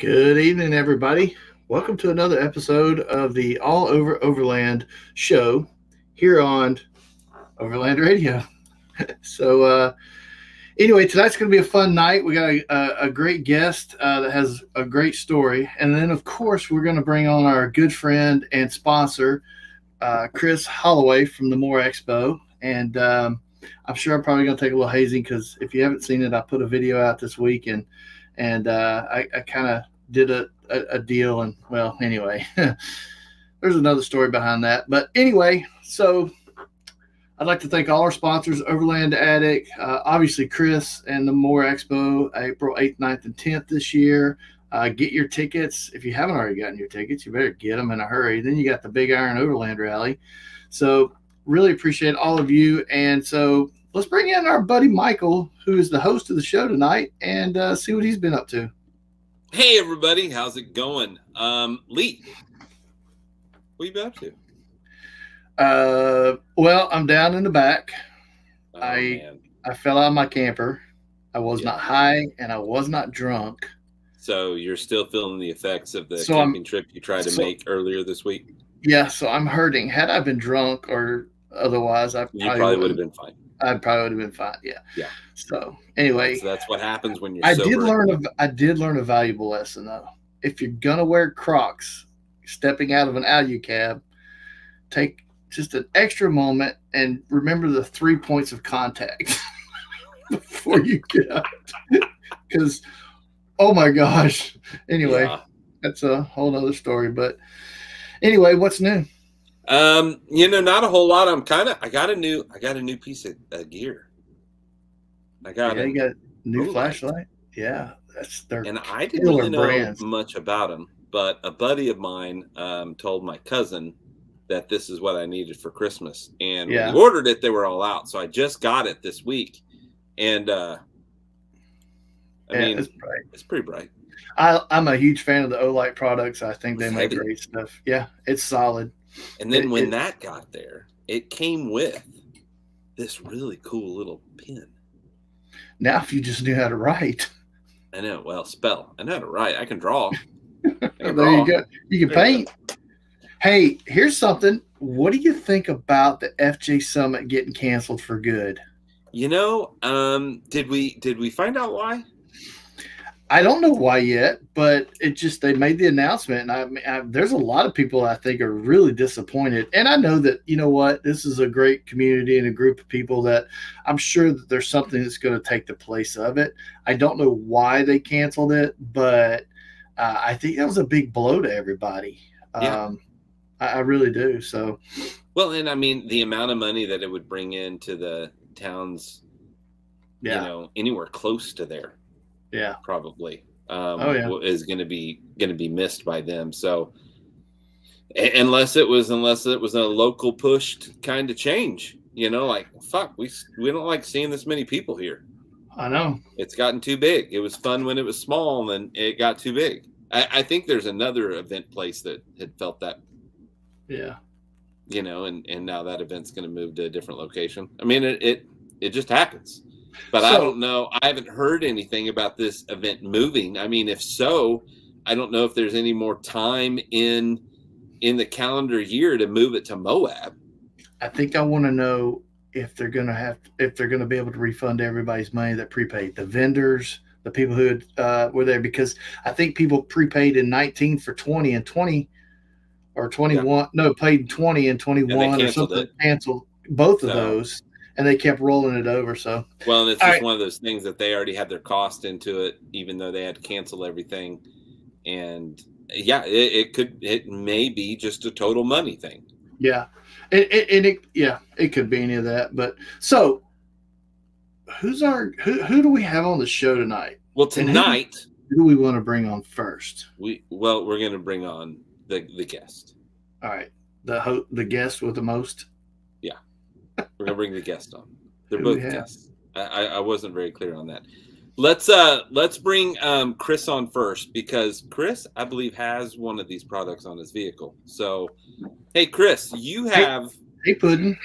Good evening, everybody. Welcome to another episode of the All Over Overland show here on Overland Radio. So, tonight's going to be a fun night. We got a great guest that has a great story. And then, of course, we're going to bring on our good friend and sponsor, Chris Holloway from the More Expo. And I'm sure I'm probably going to take a little hazing because if you haven't seen it, I put a video out this week and I kind of did a deal. And well, anyway, there's another story behind that. But anyway, so I'd like to thank all our sponsors, Overland Attic, obviously Chris and the More Expo, April 8th, 9th, and 10th this year. Get your tickets. If you haven't already gotten your tickets, you better get them in a hurry. Then you got the Big Iron Overland Rally. So really appreciate all of you. And so let's bring in our buddy Michael, who is the host of the show tonight, and see what he's been up to. Hey everybody, how's it going? Lee, what you been up to? Well, I'm down in the back. Oh, I fell out of my camper. I was not high and I was not drunk. So you're still feeling the effects of the camping trip you tried to make earlier this week? Yeah, so I'm hurting. Had I been drunk or otherwise, you probably would have been fine. I probably would have been fine. Yeah. Yeah. So anyway, that's what happens when you're I sober. I did learn a valuable lesson though. If you're gonna wear Crocs, stepping out of an Alu cab, take just an extra moment and remember the 3 points of contact before you get out. Because, oh my gosh. Anyway, That's a whole other story. But anyway, what's new? Not a whole lot. I got a new piece of gear. You got a new flashlight? Yeah. And I didn't really know much about them, but a buddy of mine told my cousin that this is what I needed for Christmas. And when he ordered it, they were all out. So I just got it this week. And it's pretty bright. I'm a huge fan of the Olight products. I think they make great stuff. Yeah, it's solid. And then when that got there, it came with this really cool little pin. Now, if you just knew how to write. I know. Well, spell. I know how to write. I can draw. There you go. You can paint. Hey, here's something. What do you think about the FJ Summit getting canceled for good? Did we find out why? I don't know why yet, but they made the announcement, and there's a lot of people I think are really disappointed. And I know that, you know what, this is a great community and a group of people that I'm sure that there's something that's going to take the place of it. I don't know why they canceled it, but I think that was a big blow to everybody. Yeah. I really do. So, well, and I mean, the amount of money that it would bring into the towns, anywhere close to there. Yeah, probably. Is going to be missed by them. So, unless it was a local pushed kind of change, like fuck, we don't like seeing this many people here. I know it's gotten too big. It was fun when it was small, and then it got too big. I think there's another event place that had felt that. Yeah. And now that event's going to move to a different location. I mean, it just happens. But I don't know. I haven't heard anything about this event moving. I mean, if so, I don't know if there's any more time in the calendar year to move it to Moab. I think I want to know if they're going to be able to refund everybody's money that prepaid, the vendors, the people who were there, because I think people prepaid in 19 for 20 and 20 or 21. Yeah. No, paid 20 and 21 or something. Canceled both of those. And they kept rolling it over. So, well, and it's just one of those things that they already had their cost into it, even though they had to cancel everything. And it may be just a total money thing. Yeah, it could be any of that. But so, who do we have on the show tonight? Well, tonight, who do we want to bring on first? We're going to bring on the guest. All right, the guest with the most. We're gonna bring the guest on. They're both guests. I wasn't very clear on that. Let's bring Chris on first, because Chris, I believe, has one of these products on his vehicle. So, hey, Chris, you have. Hey, Puddin'.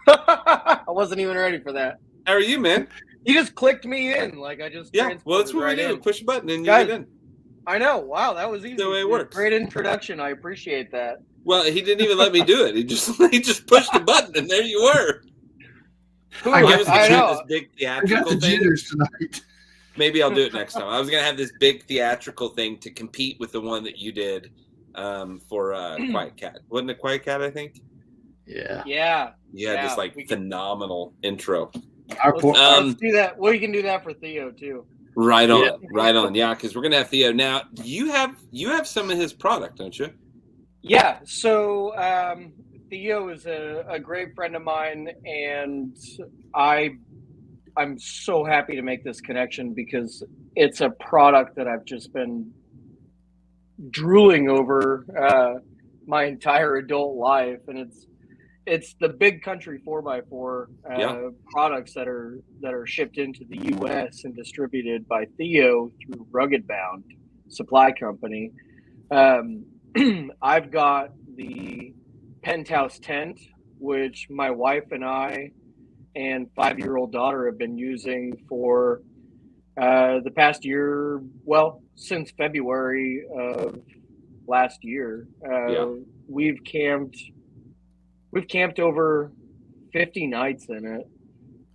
I wasn't even ready for that. How are you, man? You just clicked me in, like I just. Yeah, well, that's what we do. Push a button and you guys, get in. I know. Wow, that was easy. The way it works. Great introduction. I appreciate that. Well, he didn't even let me do it. He just pushed the button, and there you were. I was going to know. have this big I got theatrical the thing. jitters tonight. Maybe I'll do it next time. I was going to have this big theatrical thing to compete with the one that you did for Quiet Cat. Wasn't it Quiet Cat, I think? Yeah. Yeah. Yeah, this like phenomenal intro. Let's do that. We can do that for Theo too. Right on, right on. Yeah, because we're gonna have Theo now. You have some of his product, don't you? Yeah. So Theo is a great friend of mine, and I'm so happy to make this connection because it's a product that I've just been drooling over my entire adult life, and it's the Big Country 4x4 products that are shipped into the U.S. and distributed by Theo through Rugged Bound Supply Company. I've got the Penthouse tent, which my wife and I and 5-year-old daughter have been using for the past year. Well, since February of last year, we've camped over 50 nights in it,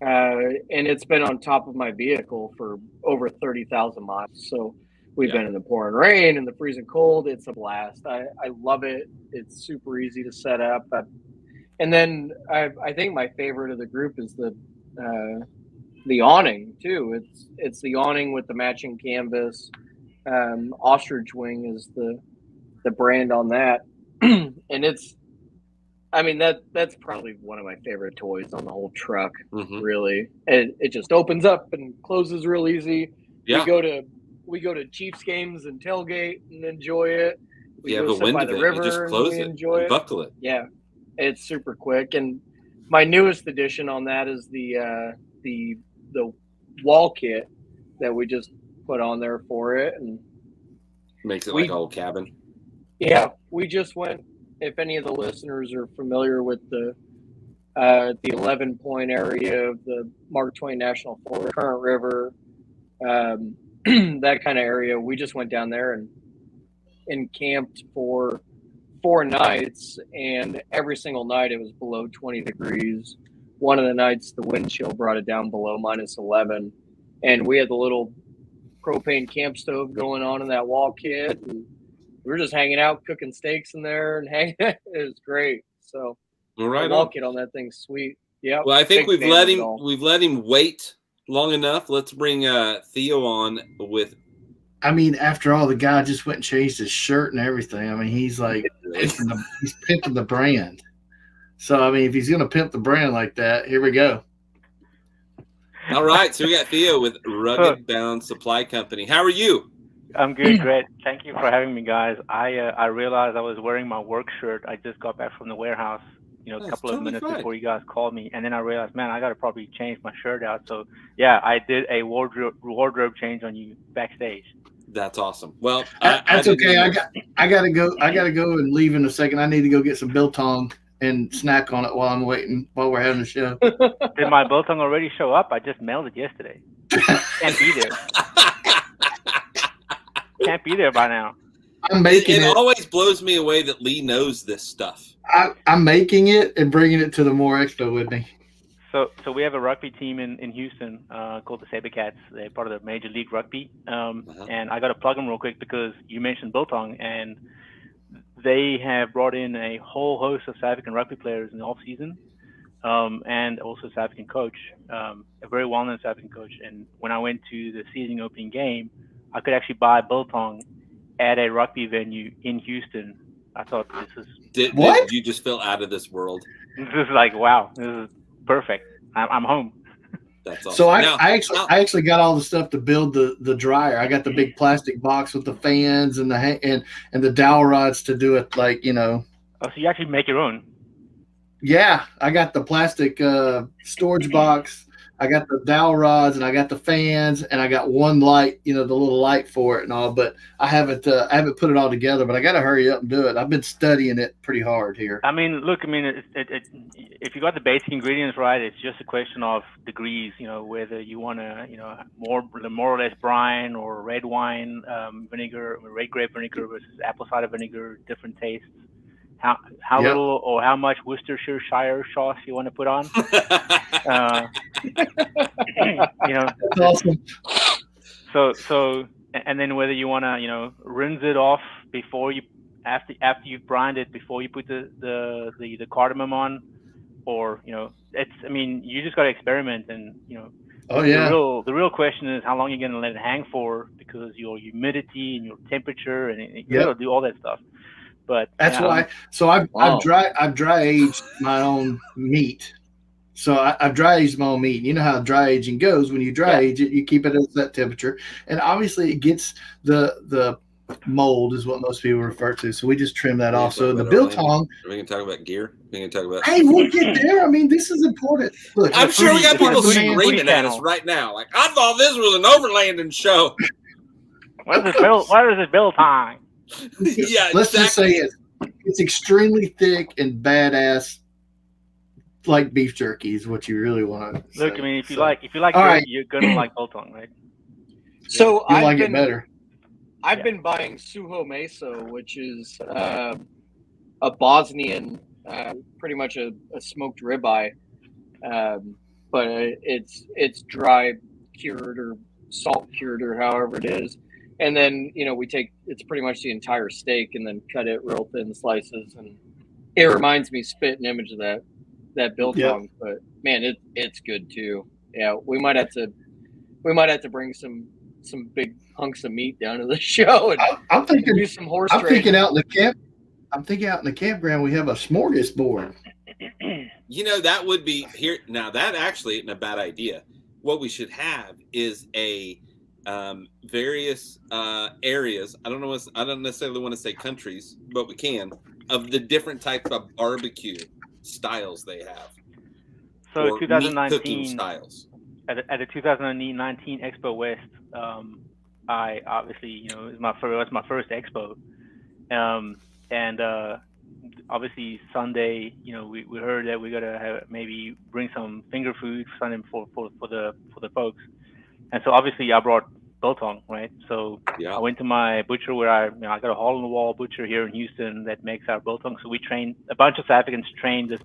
and it's been on top of my vehicle for over 30,000 miles. So we've been in the pouring rain and the freezing cold. It's a blast. I love it. It's super easy to set up. And then I think my favorite of the group is the awning too. It's the awning with the matching canvas. Ostrich Wing is the brand on that, and that's probably one of my favorite toys on the whole truck. Mm-hmm. Really, it just opens up and closes real easy. Yeah. We go to Chiefs games and tailgate and enjoy it. We have a wind event, you just close it and buckle it. Yeah, it's super quick. And my newest addition on that is the wall kit that we just put on there for it, and makes it like a whole cabin. Yeah, we just went. If any of the listeners are familiar with the 11-point area of the Mark Twain National Forest, Current River, that kind of area, we just went down there and camped for 4 nights, and every single night it was below 20 degrees. One of the nights the wind chill brought it down below -11, and we had the little propane camp stove going on in that wall kit, and we were just hanging out, cooking steaks in there, and hanging. It was great. So the wall kit on that thing's sweet. Yeah. Well, I think we've let him wait long enough. Let's bring Theo on with. I mean, after all, the guy just went and changed his shirt and everything. I mean, he's like he's pimping the brand. So I mean, if he's gonna pimp the brand like that, here we go. All right, so we got Theo with Rugged Bound Supply Company. How are you? I'm good, great. Thank you for having me, guys. I realized I was wearing my work shirt. I just got back from the warehouse, a couple of minutes before you guys called me, and then I realized, man, I got to probably change my shirt out. So yeah, I did a wardrobe change on you backstage. That's awesome. Well, that's okay. I gotta go and leave in a second. I need to go get some biltong and snack on it while we're having the show. Did my biltong already show up? I just mailed it yesterday. Can't be there. Can't be there by now. I'm making it. It always blows me away that Lee knows this stuff. I'm making it and bringing it to the More Expo with me. So we have a rugby team in Houston called the Sabercats. They're part of the Major League Rugby. And I got to plug them real quick because you mentioned biltong, and they have brought in a whole host of South African rugby players in the off season, and also a South African coach, a very well-known South African coach. And when I went to the season opening game, I could actually buy biltong at a rugby venue in Houston. I thought this is did you just feel out of this world? This is like, wow, this is perfect. I'm home. That's awesome. So I actually got all the stuff to build the dryer. I got the big plastic box with the fans and the dowel rods to do it, like, Oh, so you actually make your own? Yeah, I got the plastic storage box. I got the dowel rods and I got the fans and I got one light, the little light for it and all. But I haven't put it all together. But I got to hurry up and do it. I've been studying it pretty hard here. I mean, look, if you got the basic ingredients right, it's just a question of degrees. Whether you want to, more or less brine or red wine vinegar, red grape vinegar versus apple cider vinegar, different tastes. How Yep. little or how much Worcestershire sauce you want to put on. That's awesome. So and then whether you want to rinse it off before you after you've brined it, before you put the cardamom on, or you just got to experiment. And Oh yeah. The real question is how long you're going to let it hang for, because your humidity and your temperature, and you got to do all that stuff. But that's why. So I've dry aged my own meat. So I've dry aged my own meat. You know how dry aging goes. When you dry age it, you keep it at that temperature, and obviously it gets the mold is what most people refer to. So we just trim that off. So the biltong. Are we gonna talk about gear? We're gonna talk about. Hey, we'll get there. I mean, this is important. Look, I'm sure we got people screaming at us right now. Like, I thought this was an overlanding show. What is this biltong? Yeah, let's just say it's extremely thick and badass, like beef jerky is what you really want to look. Say. I mean, if you like jerky, you're gonna like biltong, right? So you like it better. I've been buying suho meso, which is a Bosnian, pretty much a smoked ribeye, but it's dry cured or salt cured or however it is. And then, it's pretty much the entire steak and then cut it real thin slices. And it reminds me spit and image of that biltong, but man, it's good too. Yeah. We might have to bring some big hunks of meat down to the show. And I'm thinking do some horse I'm trading. thinking out in the campground, we have a smorgasbord. That would be here. Now that actually isn't a bad idea. What we should have is a various areas. I don't necessarily want to say countries, but we can, of the different types of barbecue styles they have. So 2019 cooking styles. At the 2019 Expo West, I obviously it was my first expo, and obviously Sunday we heard that we gotta maybe bring some finger food Sunday for the folks. And so obviously I brought biltong, right? So I went to my butcher where I got a hole in the wall butcher here in Houston that makes our biltong. So we trained a bunch of South Africans, trained this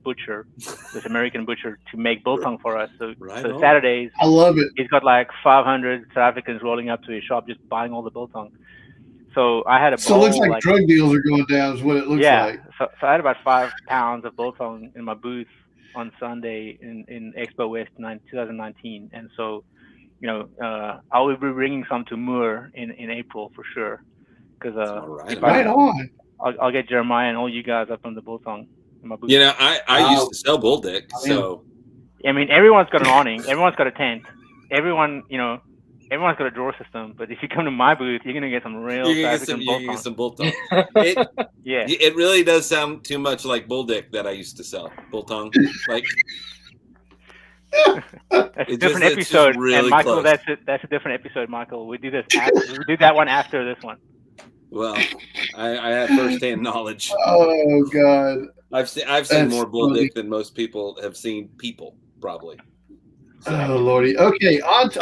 American butcher to make biltong for us. So Saturdays, I love it. He's got like 500 South Africans rolling up to his shop just buying all the biltong. So I had a bowl. So it looks like drug deals are going down is what it looks like. So I had about 5 pounds of biltong in my booth on Sunday in Expo West 2019. And so I will be bringing some to Moore in April for sure. Because I'll get Jeremiah and all you guys up on the biltong in my booth. I used to sell bull dick, so I mean, everyone's got an awning, everyone's got a tent, everyone's got a drawer system. But if you come to my booth, you're gonna get some real biltong. Yeah, it really does sound too much like bull dick that I used to sell. Biltong, like. That's a different episode, really, and Michael, close. That's a different episode, Michael. We do that one after this one. Well, I have firsthand knowledge. Oh God, I've seen more bull dick than most people have seen people, probably. So. Oh Lordy. Okay, let's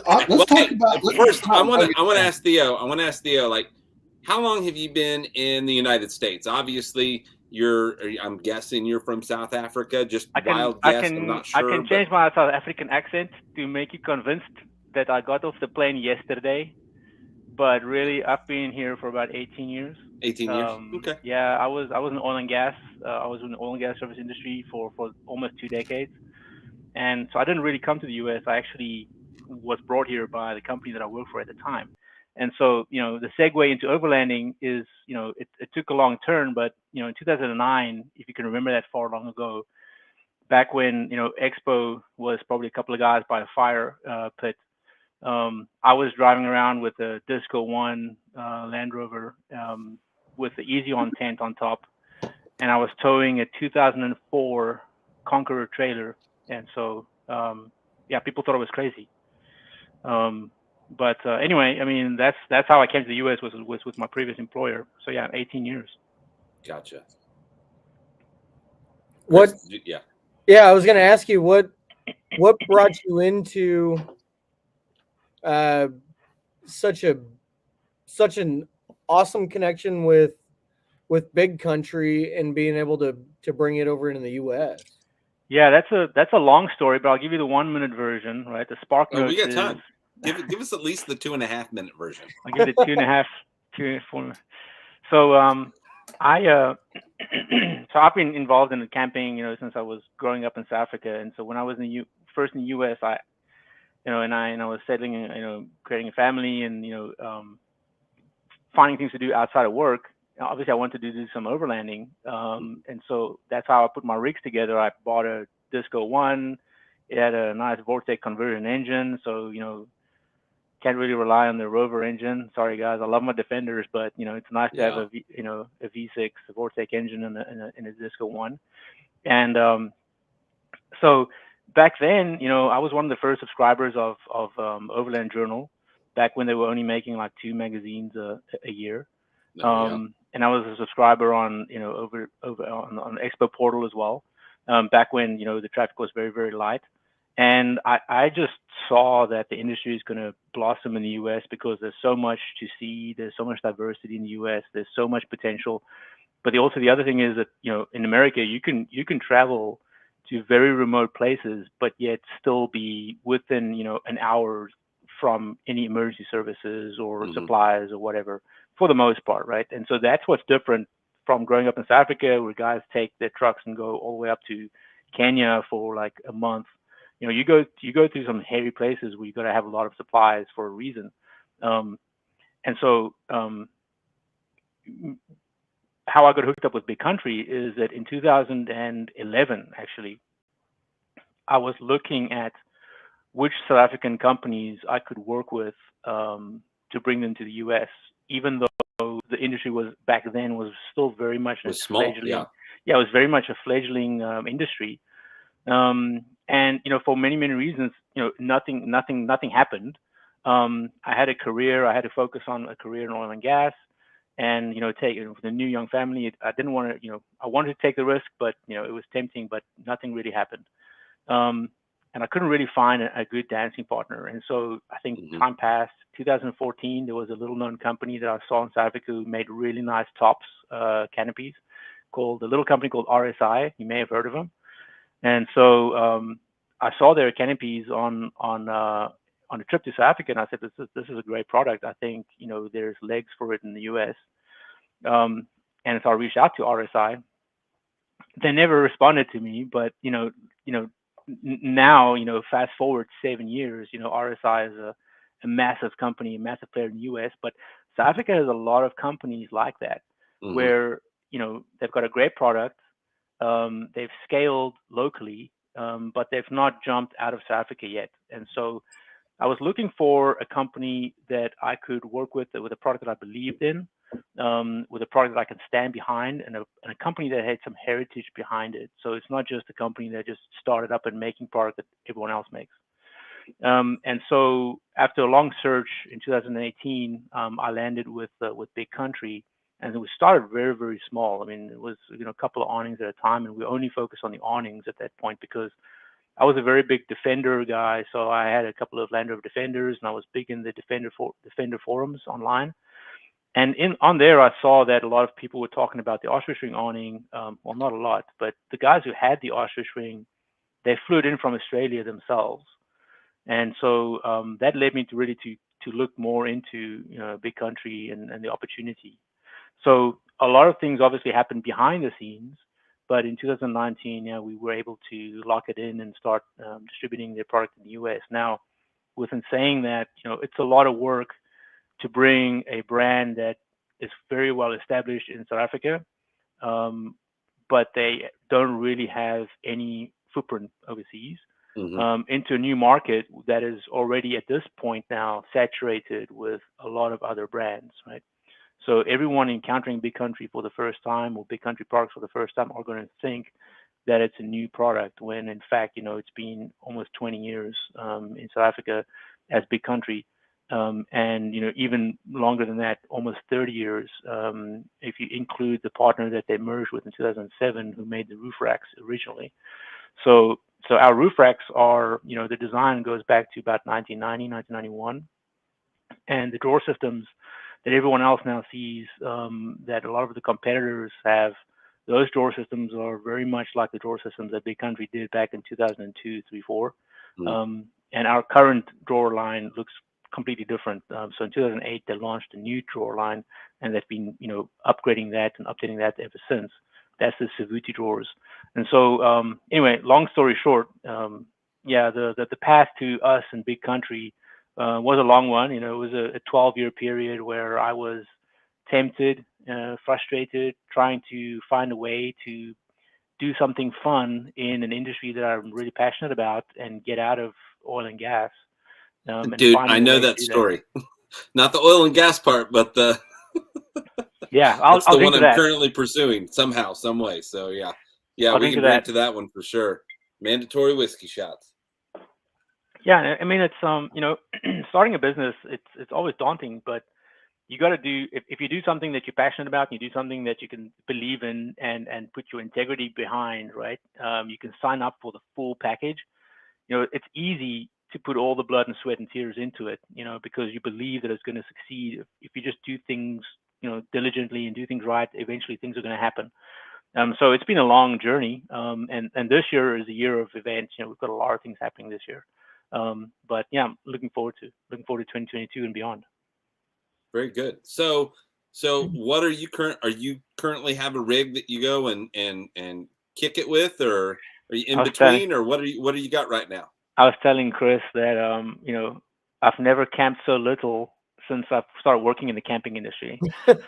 talk about. First, I want to ask Theo. Like, how long have you been in the United States? Obviously. I'm guessing you're from South Africa. Wild guess. I'm not sure. I can change my South African accent to make you convinced that I got off the plane yesterday. But really, I've been here for about 18 years. 18 years. Okay. Yeah, I was in oil and gas. I was in the oil and gas service industry for almost 2 decades, and so I didn't really come to the U.S. I actually was brought here by the company that I worked for at the time. And so, the segue into overlanding is, it took a long turn, but, in 2009, if you can remember that far long ago, back when, Expo was probably a couple of guys by a fire pit, I was driving around with a Disco 1 Land Rover with the Easy On tent on top, and I was towing a 2004 Conqueror trailer. And so, yeah, people thought it was crazy. But anyway, I mean, that's how I came to the U.S. was with my previous employer. So yeah, 18 years. Gotcha. What? Chris, yeah. Yeah, I was going to ask you what brought you into such an awesome connection with Big Country and being able to bring it over into the U.S. Yeah, that's a long story, but I'll give you the 1 minute version. Right, the spark notes. We got is, time. Give us at least the 2.5 minute version. I'll give you the 2.5, 4. So I so I've been involved in the camping, since I was growing up in South Africa, and so when I was first in the U.S., I was settling, creating a family, and finding things to do outside of work. Obviously, I wanted to do some overlanding, and so that's how I put my rigs together. I bought a Disco One. It had a nice Vortec conversion engine, so can't really rely on the Rover engine. Sorry guys, I love my Defenders, but it's nice to have a V6 Vortec engine in a Disco One. And so back then, I was one of the first subscribers of Overland Journal, back when they were only making like 2 magazines a year. And I was a subscriber on over on Expo Portal as well, back when the traffic was very, very light. And I just saw that the industry is going to blossom in the U.S. because there's so much to see. There's so much diversity in the U.S. There's so much potential. But also the other thing is that in America you can travel to very remote places, but yet still be within an hour from any emergency services or supplies or whatever, for the most part, right? And so that's what's different from growing up in South Africa, where guys take their trucks and go all the way up to Kenya for like a month. You go through some heavy places where you got to have a lot of supplies for a reason. And so how I got hooked up with Big Country is that in 2011, actually, I was looking at which South African companies I could work with to bring them to the U.S., even though the industry was back then was still very much small. Yeah, it was very much a fledgling industry. And for many reasons, nothing happened. I had a career. I had to focus on a career in oil and gas, and take with a new young family. I didn't want to. I wanted to take the risk, but it was tempting. But nothing really happened, and I couldn't really find a good dancing partner. And so I think time passed. 2014, there was a little-known company that I saw in South Africa who made really nice tops, canopies, called a little company called RSI. You may have heard of them. And so I saw their canopies on a trip to South Africa, and I said, "This is a great product. I think there's legs for it in the U.S." And so I reached out to RSI. They never responded to me, but now fast forward 7 years, RSI is a massive company, a massive player in the U.S. But South Africa has a lot of companies like that, where they've got a great product. They've scaled locally, but they've not jumped out of South Africa yet. And so I was looking for a company that I could work with a product that I believed in, with a product that I can stand behind, and a company that had some heritage behind it. So it's not just a company that just started up and making product that everyone else makes. And so after a long search in 2018, I landed with Big Country. And we started very, very small. I mean, it was a couple of awnings at a time, and we only focused on the awnings at that point because I was a very big Defender guy. So I had a couple of Land Rover Defenders, and I was big in the Defender forums online. And on there, I saw that a lot of people were talking about the ostrich ring awning. Well, not a lot, but the guys who had the ostrich ring, they flew it in from Australia themselves. And so that led me to really to look more into Big Country and the opportunity. So a lot of things obviously happened behind the scenes, but in 2019, we were able to lock it in and start distributing their product in the U.S. Now, within saying that, it's a lot of work to bring a brand that is very well established in South Africa, but they don't really have any footprint overseas, into a new market that is already at this point now saturated with a lot of other brands, right? So everyone encountering Big Country for the first time, or Big Country products for the first time, are going to think that it's a new product, when in fact, it's been almost 20 years in South Africa as big country. And even longer than that, almost 30 years, if you include the partner that they merged with in 2007, who made the roof racks originally. So our roof racks are, the design goes back to about 1990, 1991, and the door systems that everyone else now sees, that a lot of the competitors have, those door systems are very much like the door systems that Big Country did back in 2002, 3, 4. And our current drawer line looks completely different. So in 2008, they launched a new drawer line, and they've been, upgrading that and updating that ever since. That's the Savuti drawers. And so, anyway, long story short, the path to us and Big Country was a long one. It was a 12-year period where I was tempted, frustrated, trying to find a way to do something fun in an industry that I'm really passionate about and get out of oil and gas. Dude, I know that story. Not the oil and gas part, but the that's the one I'm currently pursuing somehow, some way. So yeah, we can drink to that one for sure. Mandatory whiskey shots. Yeah, I mean, it's starting a business, it's always daunting, but you got to do, if you do something that you're passionate about, and you do something that you can believe in and put your integrity behind, right? You can sign up for the full package. It's easy to put all the blood and sweat and tears into it, because you believe that it's going to succeed. If you just do things, diligently and do things right, eventually things are going to happen. So it's been a long journey. And this year is a year of events. We've got a lot of things happening this year. But yeah, I'm looking forward to 2022 and beyond. Very good. So what are you currently have a rig that you go and kick it with, or are you in between, or what do you got right now? I was telling Chris that I've never camped so little since I've started working in the camping industry. It's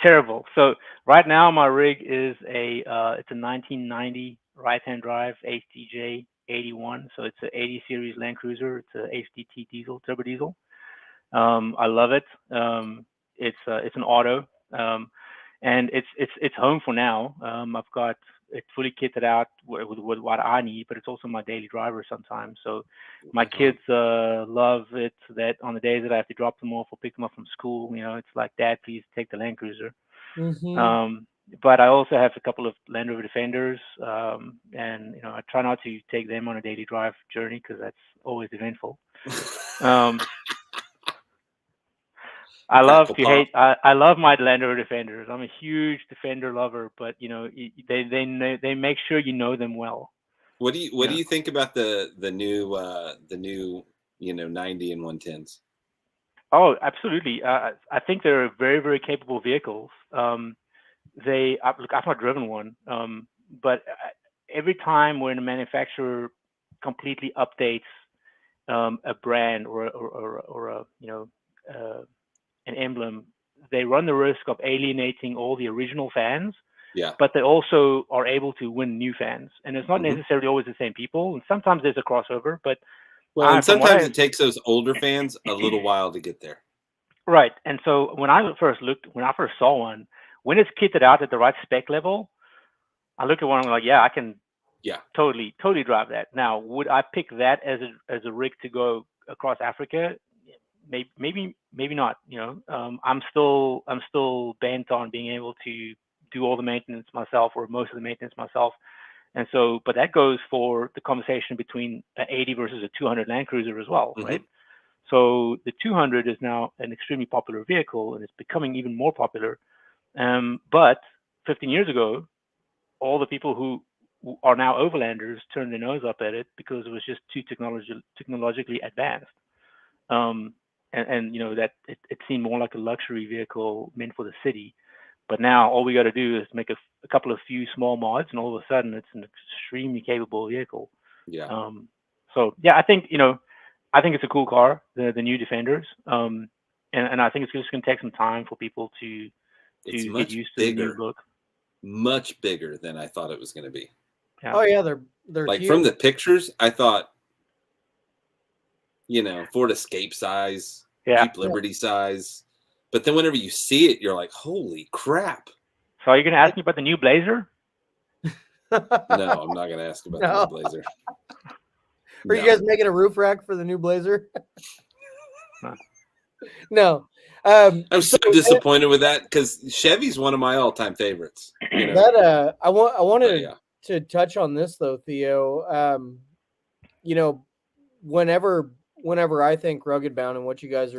terrible. So right now my rig is it's a 1990 right-hand drive HDJ 81. So it's an 80 series Land Cruiser. It's a HDT diesel, turbo diesel. I love it. It's an auto, and it's home for now. I've got it fully kitted out with what I need, but it's also my daily driver sometimes. So my kids love it, that on the days that I have to drop them off or pick them up from school, it's like, Dad, please take the Land Cruiser. But I also have a couple of Land Rover Defenders, and I try not to take them on a daily drive journey because that's always eventful. I love my Land Rover Defenders. I'm a huge Defender lover, but they make sure you know them well. What do you think about the new 90 and 110s? Oh, absolutely. I think they're very, very capable vehicles. I've not driven one, but every time when a manufacturer completely updates a brand or an emblem, they run the risk of alienating all the original fans. Yeah. But they also are able to win new fans, and it's not necessarily always the same people. And sometimes there's a crossover, but and sometimes it takes those older fans a little while to get there. Right. And so when I first saw one, when it's kitted out at the right spec level, I look at one and I'm like, I can totally totally drive that. Now, would I pick that as a rig to go across Africa? Maybe not. I'm still bent on being able to do all the maintenance myself, or most of the maintenance myself. And so, but that goes for the conversation between an 80 versus a 200 Land Cruiser as well, right? So the 200 is now an extremely popular vehicle, and it's becoming even more popular. But 15 years ago, all the people who are now overlanders turned their nose up at it because it was just too technologically advanced. And that it seemed more like a luxury vehicle meant for the city. But now all we got to do is make a couple of few small mods, and all of a sudden it's an extremely capable vehicle. Yeah. So yeah, I think it's a cool car, the new Defenders. And I think it's just going to take some time for people to get used to the new look. Much bigger than I thought it was going to be. Yeah. Oh yeah, they're like huge. From the pictures, I thought, Ford Escape size, Jeep Liberty size. But then whenever you see it, you're like, holy crap. So are you going to ask me about the new Blazer? No, I'm not going to ask about the new Blazer. Are you guys making a roof rack for the new Blazer? No. I'm so disappointed with that because Chevy's one of my all-time favorites. You know? That I wanted to touch on this though, Theo. You know, whenever I think Rugged Bound and what you guys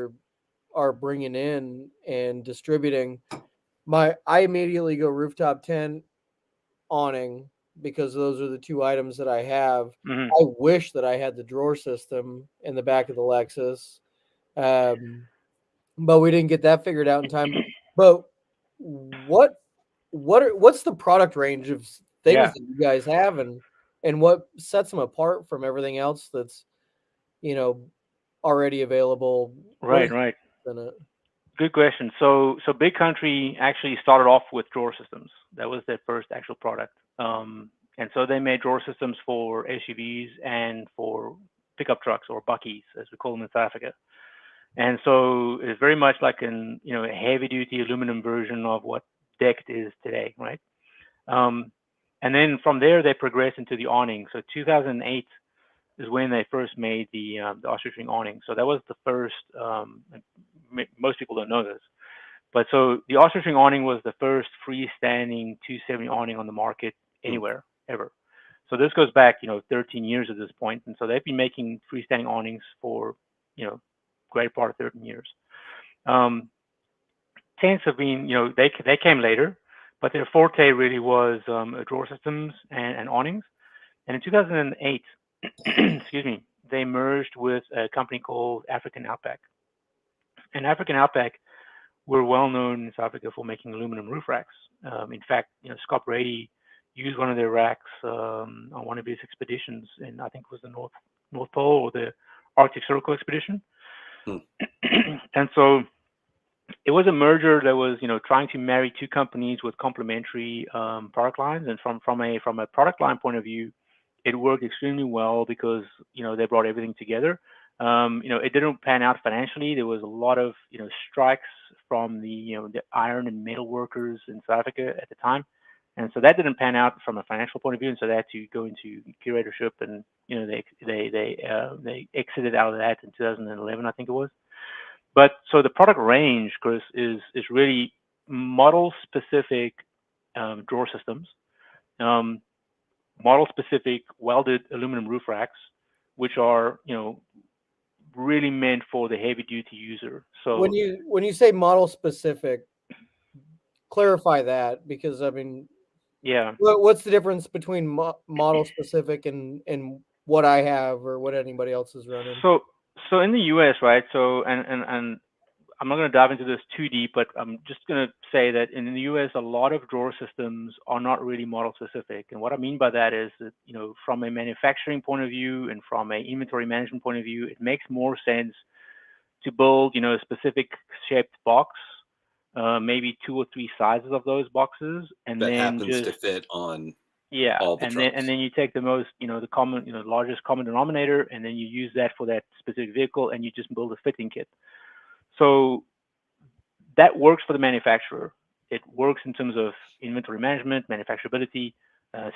are bringing in and distributing, I immediately go rooftop tent, awning, because those are the two items that I have. Mm-hmm. I wish that I had the drawer system in the back of the Lexus, but we didn't get that figured out in time. But what's the product range of things that you guys have, and what sets them apart from everything else that's, you know, already available? Right. Good question. So Big Country actually started off with drawer systems. That was their first actual product. And so they made drawer systems for SUVs and for pickup trucks, or buckies, as we call them in South Africa. And so it's very much like a heavy duty aluminum version of what decked is today, right? And then from there they progressed into the awning. So 2008 is when they first made the ostrich-wing awning. So that was the first. Most people don't know this, but so the ostrich-wing awning was the first freestanding 270 awning on the market anywhere ever. So this goes back 13 years at this point, and so they've been making freestanding awnings for great part of 13 years. Tents have been they came later, but their forte really was drawer systems and awnings. And in 2008, excuse me, they merged with a company called African Outback. And African Outback were well known in South Africa for making aluminum roof racks. In fact, Scott Brady used one of their racks on one of his expeditions, and I think it was the North Pole or the Arctic Circle expedition. And so it was a merger that was, trying to marry two companies with complementary product lines. And from a product line point of view, it worked extremely well because they brought everything together. It didn't pan out financially. There was a lot of strikes from the iron and metal workers in South Africa at the time, and so that didn't pan out from a financial point of view. And so they had to go into curatorship, and they exited out of that in 2011, I think it was. But so the product range, Chris, is really model specific drawer systems, model specific welded aluminum roof racks, which are really meant for the heavy duty user. So when you say model specific, clarify that, because I mean, what's the difference between model specific and what I have or what anybody else is running? So in the US, right? So and I'm not going to dive into this too deep, but I'm just going to say that in the US, a lot of drawer systems are not really model specific. And what I mean by that is that, from a manufacturing point of view and from an inventory management point of view, it makes more sense to build, a specific shaped box, maybe 2 or 3 sizes of those boxes, and that then happens to fit on all the trucks. And then you take the most, the common, largest common denominator, and then you use that for that specific vehicle, and you just build a fitting kit. So that works for the manufacturer. It works in terms of inventory management, manufacturability,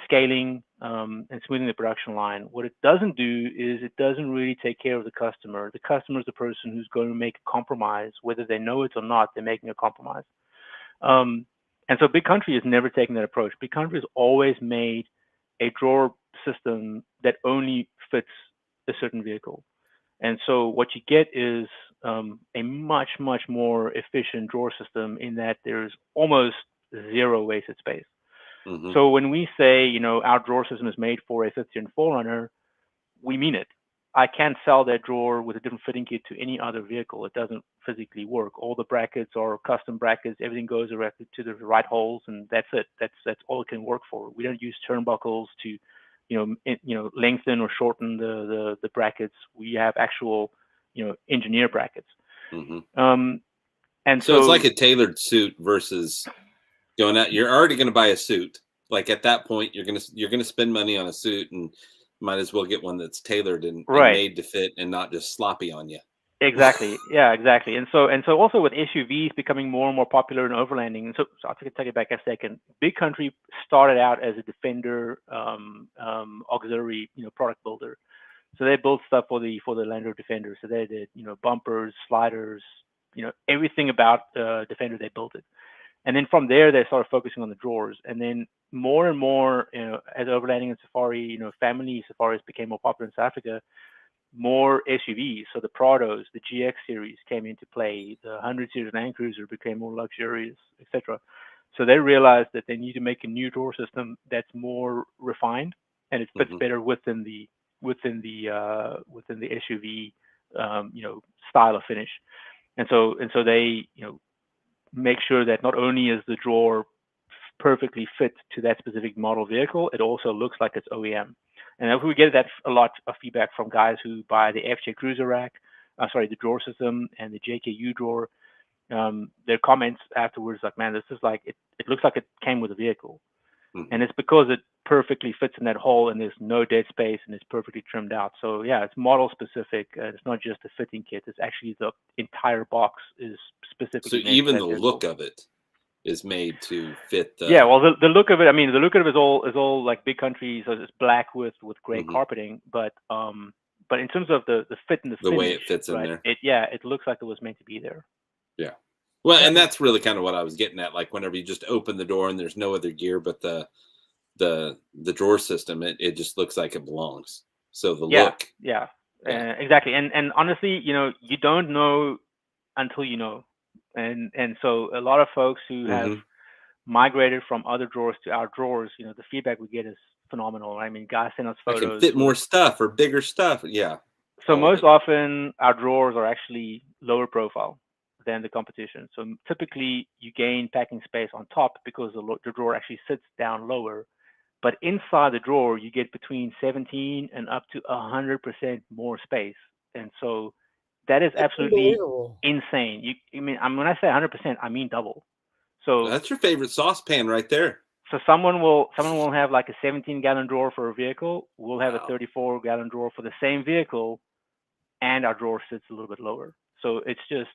scaling, and smoothing the production line. What it doesn't do is it doesn't really take care of the customer. The customer is the person who's going to make a compromise, whether they know it or not. They're making a compromise. And so Big Country has never taken that approach. Big Country has always made a drawer system that only fits a certain vehicle. And so what you get is a much, much more efficient drawer system in that there's almost zero wasted space. Mm-hmm. So when we say, our drawer system is made for a 50-inch 4Runner, we mean it. I can't sell that drawer with a different fitting kit to any other vehicle. It doesn't physically work. All the brackets are custom brackets. Everything goes directly to the right holes, and that's it. That's all it can work for. We don't use turnbuckles to, lengthen or shorten the brackets. We have actual, engineer brackets. Mm-hmm. And so it's like a tailored suit versus going out. You're already going to buy a suit. Like at that point, you're gonna spend money on a suit, and might as well get one that's tailored and made to fit and not just sloppy on you. Exactly. Yeah, exactly. And so also with SUVs becoming more and more popular in overlanding. And so I'll take it back a second. Big Country started out as a Defender auxiliary, product builder. So they built stuff for the Land Rover Defender. So they did, bumpers, sliders, everything about Defender. They built it. And then from there, they started focusing on the drawers. And then more and more, as overlanding and safari, family safaris became more popular in South Africa, more SUVs. So the Prados, the GX series came into play. The 100 series Land Cruiser became more luxurious, etc. So they realized that they need to make a new drawer system that's more refined and it fits better within the SUV, style of finish. And so they, make sure that not only is the drawer perfectly fit to that specific model vehicle, it also looks like it's OEM. And we get that a lot of feedback from guys who buy the FJ Cruiser rack, the drawer system and the JKU drawer. Their comments afterwards, like, man, this is like, it looks like it came with a vehicle. And it's because it perfectly fits in that hole and there's no dead space and it's perfectly trimmed out. So yeah, it's model specific. It's not just a fitting kit. It's actually the entire box is specifically. So even the look of it is made to fit the. Yeah, well, the look of it. I mean, the look of it is all like Big Country, so it's black with gray carpeting. But in terms of the fit and the finish, way it fits in there, it looks like it was meant to be there. Yeah. Well, and that's really kind of what I was getting at. Like whenever you just open the door and there's no other gear but the drawer system, it just looks like it belongs. So the look. Yeah. Exactly. And honestly, you don't know until you know. And so a lot of folks who have migrated from other drawers to our drawers, the feedback we get is phenomenal. I mean, guys send us photos. I can fit more stuff or bigger stuff. Yeah. So most often our drawers are actually lower profile than the competition. So typically you gain packing space on top because the drawer actually sits down lower. But inside the drawer, you get between 17 and up to 100% more space. And so that is absolutely insane. When I say 100%, I mean double. So that's your favorite saucepan right there. So someone will have like a 17-gallon drawer for a vehicle. We'll have a 34-gallon drawer for the same vehicle, and our drawer sits a little bit lower. So it's just,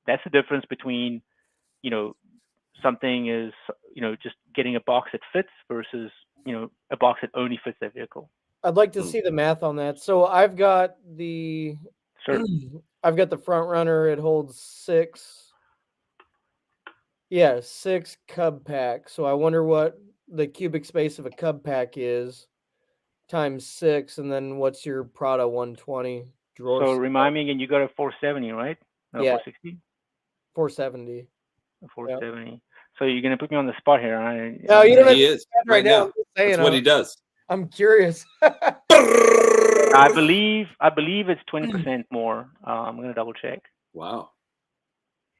that's the difference between, something is, just getting a box that fits versus, a box that only fits that vehicle. I'd like to see the math on that. So I've got the front runner. It holds 6 cub pack. So I wonder what the cubic space of a cub pack is times 6, and then what's your Prada 120 drawer? So remind me again, you got a 470, right? Not 460? 470. 470. Yep. So you're gonna put me on the spot here. No, you don't have to is right now. That's what he does. I'm curious. I believe it's 20% more. I'm gonna double check. Wow.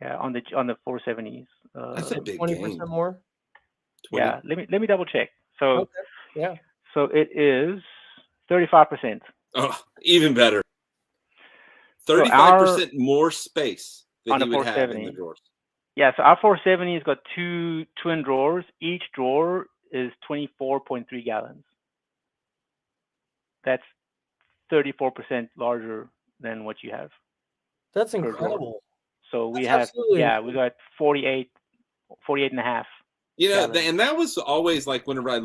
Yeah, on the 470s. That's a big 20% more. 20. Yeah, let me double check. So okay. Yeah. So it is 35%. Oh, even better. 35% more space that you would have in the drawers. Yeah, so our 470 has got 2 twin drawers. Each drawer is 24.3 gallons. That's 34% larger than what you have. That's incredible. So we got 48 and a half. And that was always like whenever I have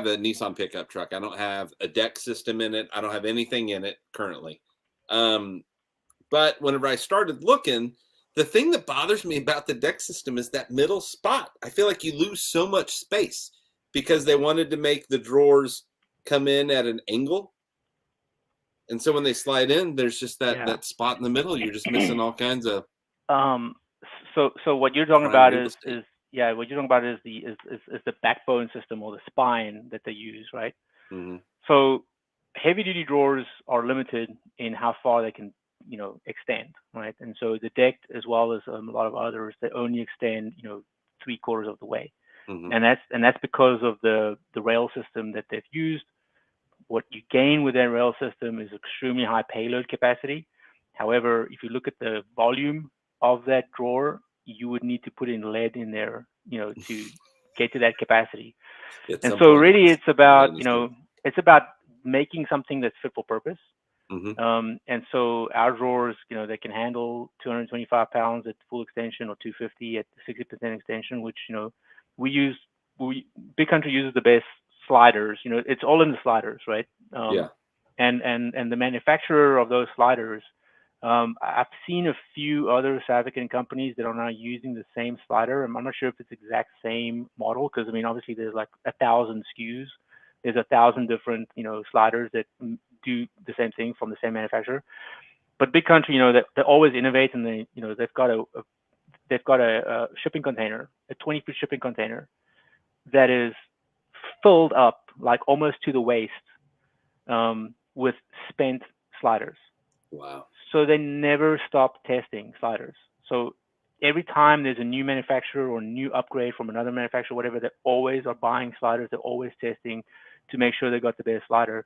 a Nissan pickup truck. I don't have a deck system in it. I don't have anything in it currently. But whenever I started looking, the thing that bothers me about the deck system is that middle spot. I feel like you lose so much space because they wanted to make the drawers come in at an angle. And so when they slide in, there's just that spot in the middle. You're just missing all kinds of. So what you're talking about is the backbone system or the spine that they use, right? Mm-hmm. So heavy duty drawers are limited in how far they can, extend, right? And so the deck, as well as a lot of others, they only extend, 3/4 of the way. Mm-hmm. And that's because of the rail system that they've used. What you gain with that rail system is extremely high payload capacity. However, if you look at the volume of that drawer, you would need to put in lead in there, to get to that capacity. And so really it's about, it's about making something that's fit for purpose. And so our drawers, they can handle 225 pounds at full extension or 250 at 60% extension, which, Big Country uses the best sliders. It's all in the sliders, right? And the manufacturer of those sliders, I've seen a few other South African companies that are now using the same slider. I'm not sure if it's the exact same model, because obviously there's like 1,000 SKUs. There's 1,000 different, sliders that do the same thing from the same manufacturer. But Big Country, they always innovate, and they've got a shipping container, a 20-foot shipping container that is filled up like almost to the waist with spent sliders. Wow. So they never stop testing sliders. So every time there's a new manufacturer or new upgrade from another manufacturer, whatever, they always are buying sliders. They're always testing to make sure they got the best slider.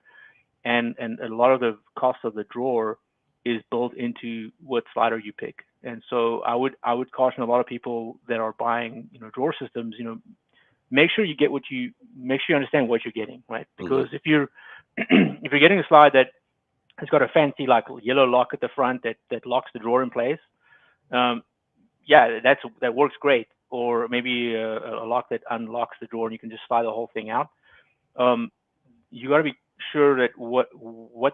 And a lot of the cost of the drawer is built into what slider you pick. And so I would caution a lot of people that are buying, drawer systems, make sure you understand what you're getting, right? Because if you're getting a slide that has got a fancy like yellow lock at the front that locks the drawer in place, that works great. Or maybe a lock that unlocks the drawer and you can just slide the whole thing out. You got to be sure that what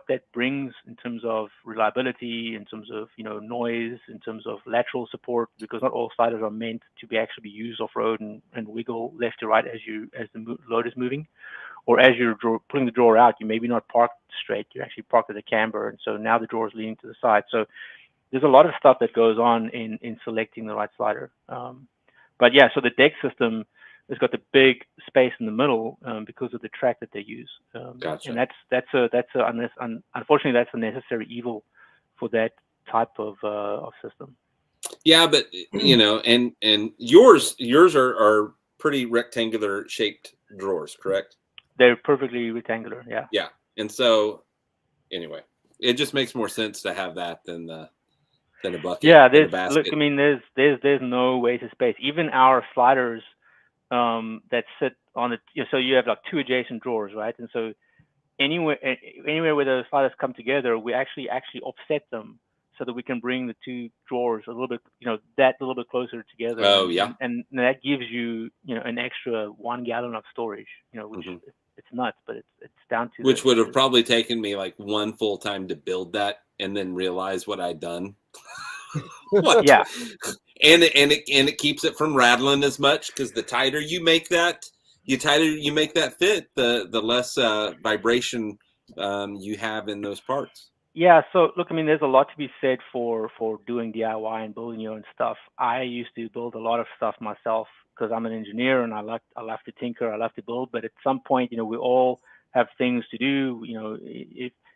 that brings in terms of reliability, in terms of noise, in terms of lateral support, because not all sliders are meant to be actually used off road and wiggle left to right as the load is moving, or as you're pulling the drawer out, you maybe not parked straight, you're actually parked at a camber, and so now the drawer is leaning to the side. So there's a lot of stuff that goes on in selecting the right slider. But yeah, so the deck system has got the big space in the middle because of the track that they use. Gotcha. And unfortunately that's a necessary evil for that type of system. Yeah, but and yours are pretty rectangular shaped drawers, correct? They're perfectly rectangular. Yeah. Yeah, and so anyway, it just makes more sense to have that than a bucket. Yeah, there's no waste of space. Even our sliders that sit on it, so you have like two adjacent drawers, right? And so anywhere where the sliders come together, we actually offset them so that we can bring the two drawers a little bit, that a little bit closer together. Oh, yeah. And that gives you, an extra 1 gallon of storage, which it's nuts, but it's down to which would have probably taken me like one full time to build that and then realize what I'd done. Yeah. And it keeps it from rattling as much, because the tighter you make that fit, the less vibration you have in those parts. Yeah, so look, there's a lot to be said for doing DIY and building your own stuff. I used to build a lot of stuff myself because I'm an engineer and I love to tinker, I love to build. But at some point, we all have things to do.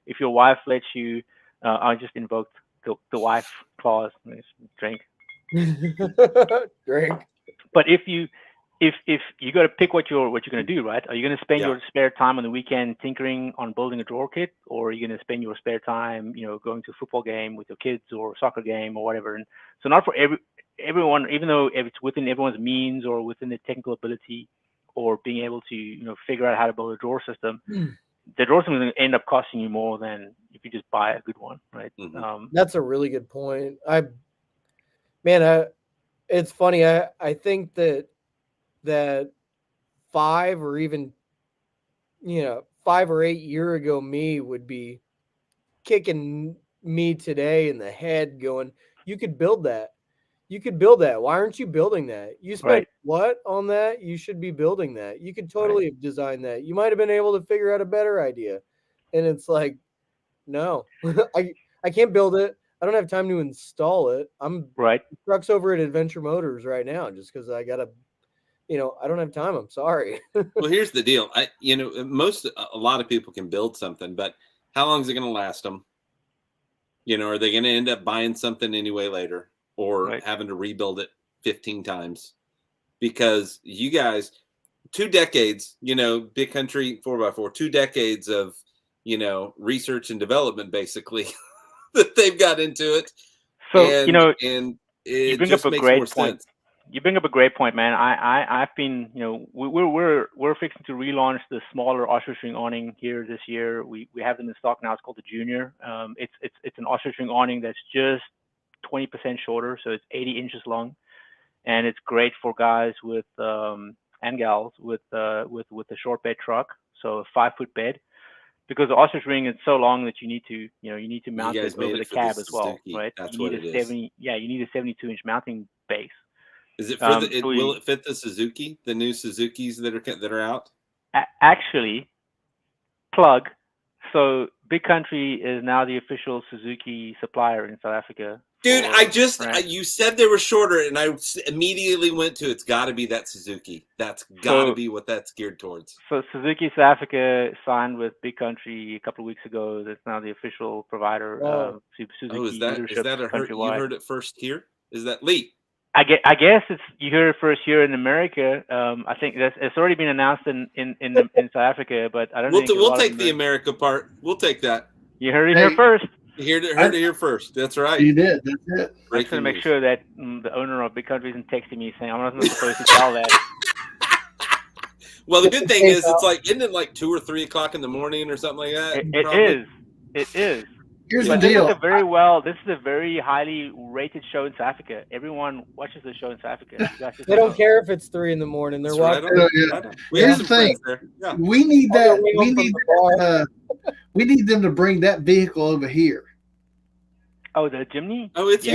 If your wife lets you, I just invoked the wife clause. Drink. Drink. But if you got to pick what you're going to do, right? Are you going to spend your spare time on the weekend tinkering on building a drawer kit, or are you going to spend your spare time, going to a football game with your kids or a soccer game or whatever? And so not for everyone, even though if it's within everyone's means or within their technical ability or being able to, figure out how to build a drawer system, the drawer system is going to end up costing you more than if you just buy a good one, right? That's a really good point. It's funny. I think that 5 or even 5 or 8 years ago me would be kicking me today in the head going, you could build that. Why aren't you building that? You spent what on that? You should be building that. You could totally have designed that. You might have been able to figure out a better idea. And it's like, no, I can't build it. I don't have time to install it. I'm trucks over at Adventure Motors right now just because I gotta, I don't have time. I'm sorry. Well, here's the deal. A lot of people can build something, but how long is it going to last them? Are they going to end up buying something anyway later, or having to rebuild it 15 times? Because you guys, 2 decades, Big Country 4x4, 2 decades of, research and development, basically, that they've got into it. So, and it you bring just up a makes great more point. sense. You bring up a great point, man. I've been, we're fixing to relaunch the smaller ostrich string awning here this year. We have them in stock now. It's called the Junior. It's an ostrich string awning that's just 20% shorter, so it's 80 inches long, and it's great for guys with and gals with a short bed truck, so a 5-foot bed. Because the ostrich ring is so long that you need to mount it over the cab as well, right? That's you what need it a is. 72-inch mounting base. Is it for will it fit the Suzuki, the new Suzukis that are out? Actually, plug. So Big Country is now the official Suzuki supplier in South Africa. Dude, you said they were shorter, and I immediately went to, it's got to be that Suzuki. That's got to be what that's geared towards. So Suzuki South Africa signed with Big Country a couple of weeks ago. That's now the official provider of Suzuki leadership countrywide. You heard it first here? Is that Lee? I guess you heard it first here in America. I think it's already been announced in South Africa, but I don't think we'll take the America part. We'll take that. You heard it here first. You heard it here first. That's right. You did. That's it. I'm just going to make sure that the owner of Big Country isn't texting me saying I'm not supposed to tell that. Well, the good thing is, isn't it like 2 or 3 o'clock in the morning or something like that? It is. Here's the deal. This is a very highly rated show in South Africa. Everyone watches the show in South Africa. They don't care if it's 3 a.m. They're watching. Here's the thing. Yeah. We need that. We need them to bring that vehicle over here. Oh, the Jimny? Oh, it's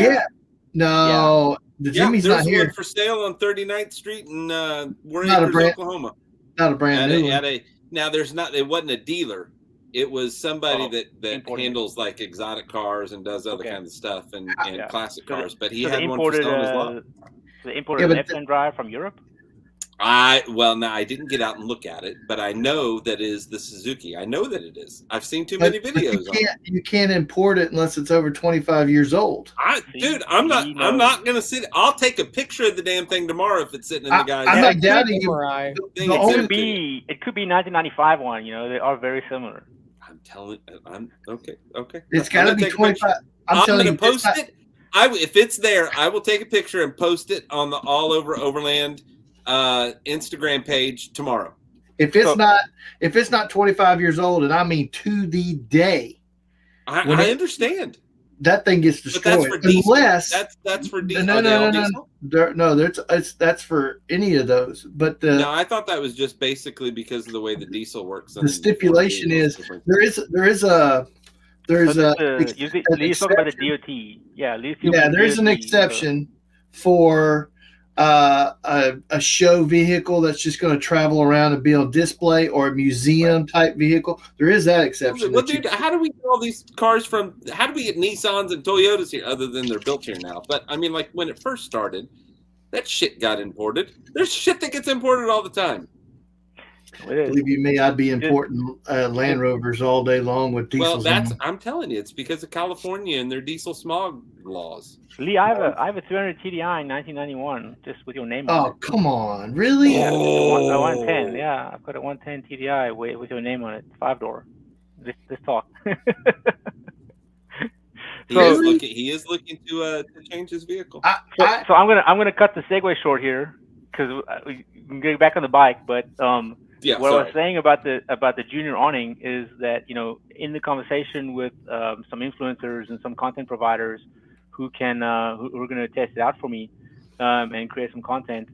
No, the Jimmy's not here. There's one for sale on 39th Street in Warren Acres, Oklahoma. Not a brand new one. Now, it wasn't a dealer. It was somebody that handles like exotic cars and does other kinds of stuff and classic cars. But he had one for sale on his lot. They imported an F-10 drive from Europe? I didn't get out and look at it, but I know that is the Suzuki. I know that it is. I've seen too many videos. You can't import it unless it's over 25 years old. I'm not gonna sit. I'll take a picture of the damn thing tomorrow if it's sitting in the guy's. I'm not doubting you. It could be 1995 one. They are very similar. I'm telling. I'm okay. It's got to be 25. I'm going to post it. If it's there, I will take a picture and post it on the All Over Overland Instagram page tomorrow. If it's not 25 years old, and I mean to the day, I understand that thing gets destroyed. That's for diesel. No, that's for any of those. But I thought that was just basically because of the way the diesel works. The stipulation is there's Lee's talking about the DOT. Yeah, there's an exception for a show vehicle that's just going to travel around and be on display, or a museum type vehicle. There is that exception. Well, dude, how do we get all these cars how do we get Nissans and Toyotas here, other than they're built here now? But I mean, like when it first started, that shit got imported. There's shit that gets imported all the time. Believe you me, I'd be importing Land Rovers all day long with diesels. Well, I'm telling you, it's because of California and their diesel smog laws. Lee, I have a 300 TDI in 1991, just with your name on it. Oh, come on, really? Yeah, a 110. Yeah, I've got a 110 TDI with your name on it, 5-door. Let's talk. He is looking to change his vehicle. So I'm gonna cut the segue short here because we can get back on the bike, but I was saying about the Junior awning is that in the conversation with some influencers and some content providers who are going to test it out for me and create some content,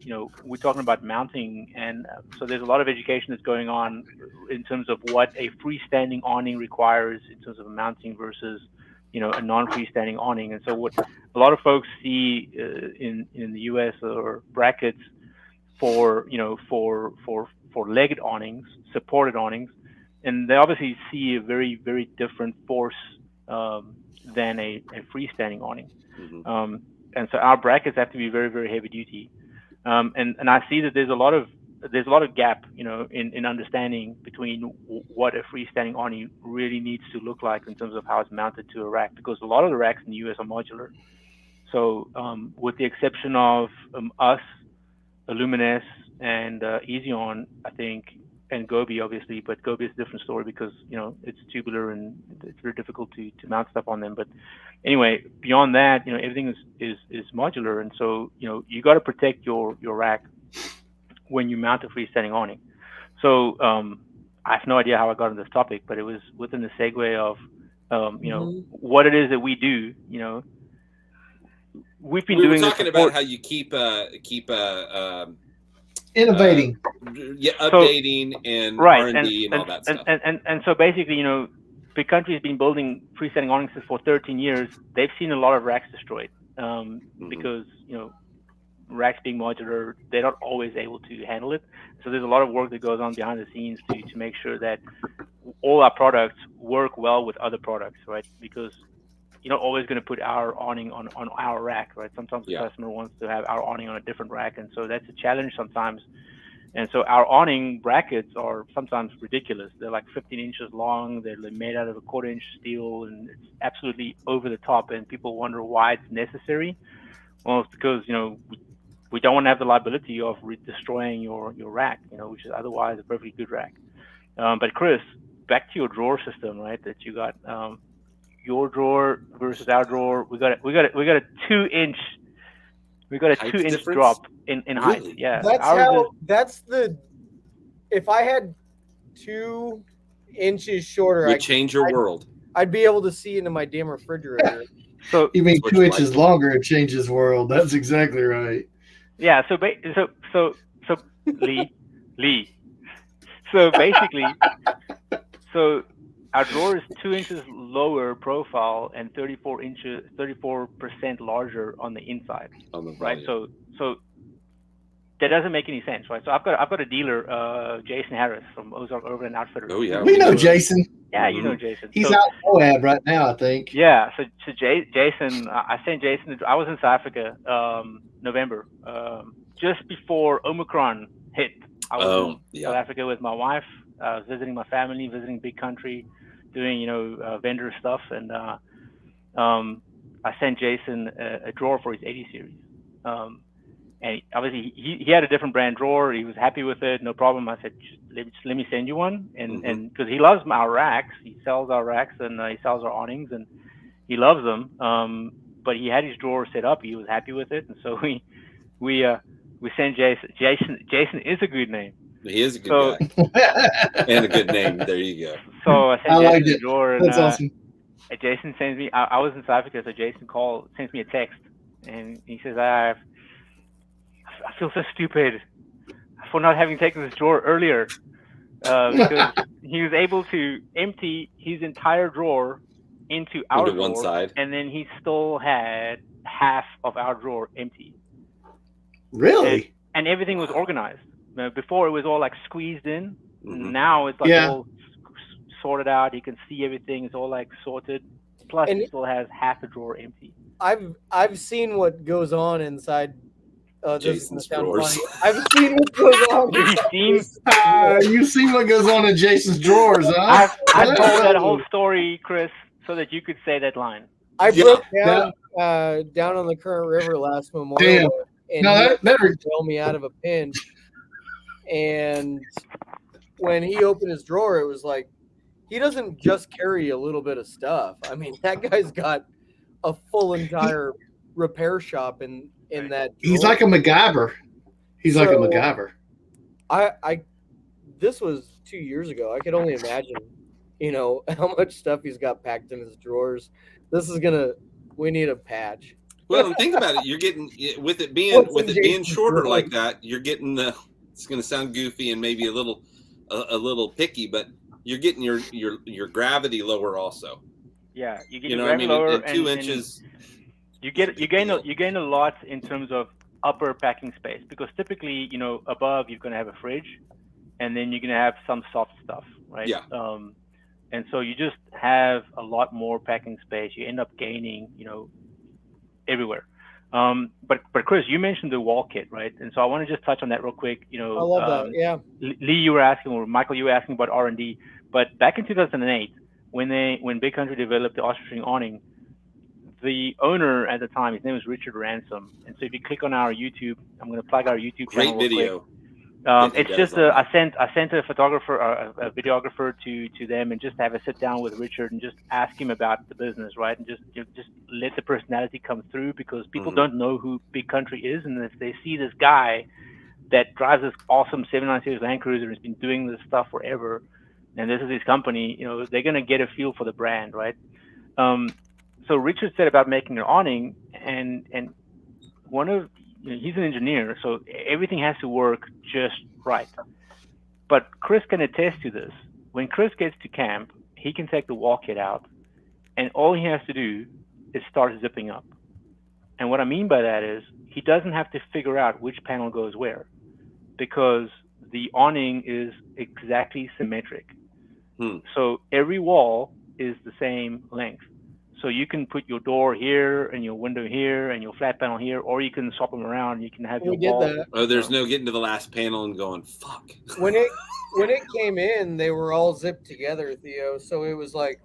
we're talking about mounting, and so there's a lot of education that's going on in terms of what a freestanding awning requires in terms of mounting versus a non-freestanding awning. And so what a lot of folks see in the US are brackets for legged awnings, supported awnings, and they obviously see a very, very different force than a freestanding awning. Mm-hmm. And so our brackets have to be very, very heavy duty. And I see that there's a lot of gap, in understanding between what a freestanding awning really needs to look like in terms of how it's mounted to a rack, because a lot of the racks in the US are modular. So with the exception of us, Illumines, and Easyon, I think and Gobi, obviously, but Gobi is a different story because it's tubular and it's very difficult to mount stuff on them. But anyway, beyond that, everything is modular, and so you got to protect your rack when you mount a freestanding awning. So I have no idea how I got on this topic, but it was within the segue of what it is that we do. We've been doing were talking about how you keep innovating, updating, and R&D and all that stuff. And so basically, Big Country has been building freestanding awnings for 13 years. They've seen a lot of racks destroyed because racks being modular, they're not always able to handle it. So there's a lot of work that goes on behind the scenes to make sure that all our products work well with other products, right? Because you're not always going to put our awning on our rack, right? Sometimes the customer wants to have our awning on a different rack, and so that's a challenge sometimes. And so our awning brackets are sometimes ridiculous. They're like 15 inches long. They're made out of a 1/4-inch steel, and it's absolutely over the top. And people wonder why it's necessary. Well, it's because we don't want to have the liability of destroying your rack, which is otherwise a perfectly good rack. But Chris, back to your drawer system, right? That you got. Your drawer versus our drawer, we got a 2-inch, we got a 2-inch drop in height. Really? Yeah, if I had 2 inches shorter, I'd change your world. I'd be able to see into my damn refrigerator. So you mean 2 inches longer? It changes world. That's exactly right. Yeah. So Lee. So basically, our drawer is 2 inches lower profile and 34% larger on the inside. Right. So that doesn't make any sense, right? So I've got a dealer, Jason Harris from Ozark Urban Outfitters. Oh yeah, we know Jason. Yeah, you know Jason. He's out in Moab right now, I think. Yeah. So Jason, I sent Jason. I was in South Africa, November, just before Omicron hit. I was in South Africa with my wife. I was visiting my family, visiting Big Country, doing vendor stuff, and I sent Jason a drawer for his 80 series. And obviously he had a different brand drawer. He was happy with it, no problem. I said, let me send you one, and because he loves our racks, he sells our racks and he sells our awnings, and he loves them. But he had his drawer set up. He was happy with it, and so we sent Jason. Jason is a good name. He is a good guy and a good name. There you go. So I sent Jason the drawer, and that's awesome. Jason sends me. I was in South Africa, so Jason sends me a text, and he says, I feel so stupid for not having taken this drawer earlier, because he was able to empty his entire drawer into our drawer, one side, and then he still had half of our drawer empty. Really? And everything was organized. Before it was all like squeezed in. Now it's like all sorted out. You can see everything. It's all like sorted. Plus, it still has half the drawer empty. I've seen what goes on inside. Jason's drawers. I've seen what goes on. You've seen what goes on in Jason's drawers, huh? I told that whole story, Chris, so that you could say that line. I broke down on the Current River last Memorial. And that bailed me out of a pinch. And when he opened his drawer, it was like, he doesn't just carry a little bit of stuff. I mean, that guy's got a full entire repair shop in that drawer. He's like a MacGyver. Like a MacGyver. This was 2 years ago. I could only imagine, how much stuff he's got packed in his drawers. We need a patch. Well, think about it. You're getting with it being shorter like that. You're getting it's going to sound goofy and maybe a little picky, but you're getting your gravity lower also. Yeah, you get your gravity lower, in 2 inches. You gain a lot in terms of upper packing space, because typically above you're going to have a fridge, and then you're going to have some soft stuff, right? Yeah. And so you just have a lot more packing space. You end up gaining, everywhere. But Chris, you mentioned the wall kit, right? And so I want to just touch on that real quick. I love that. Yeah. Lee, you were asking, or Michael, you were asking about R&D. But back in 2008, when Big Country developed the ostrich awning, the owner at the time, his name was Richard Ransom. And so if you click on our YouTube, I'm going to plug our YouTube channel. Great video. It's just I sent a photographer, a videographer to them, and just have a sit down with Richard and just ask him about the business, right? And just let the personality come through, because people don't know who Big Country is, and if they see this guy that drives this awesome 79 series Land Cruiser and has been doing this stuff forever, and this is his company, they're gonna get a feel for the brand, right? So Richard said about making an awning, and he's an engineer, so everything has to work just right. But Chris can attest to this. When Chris gets to camp, he can take the wall kit out, and all he has to do is start zipping up. And what I mean by that is he doesn't have to figure out which panel goes where, because the awning is exactly symmetric. So every wall is the same length. So you can put your door here and your window here and your flat panel here, or you can swap them around. You can have your wall. Oh, there's no getting to the last panel and going, fuck. When it came in, they were all zipped together, Theo. So it was like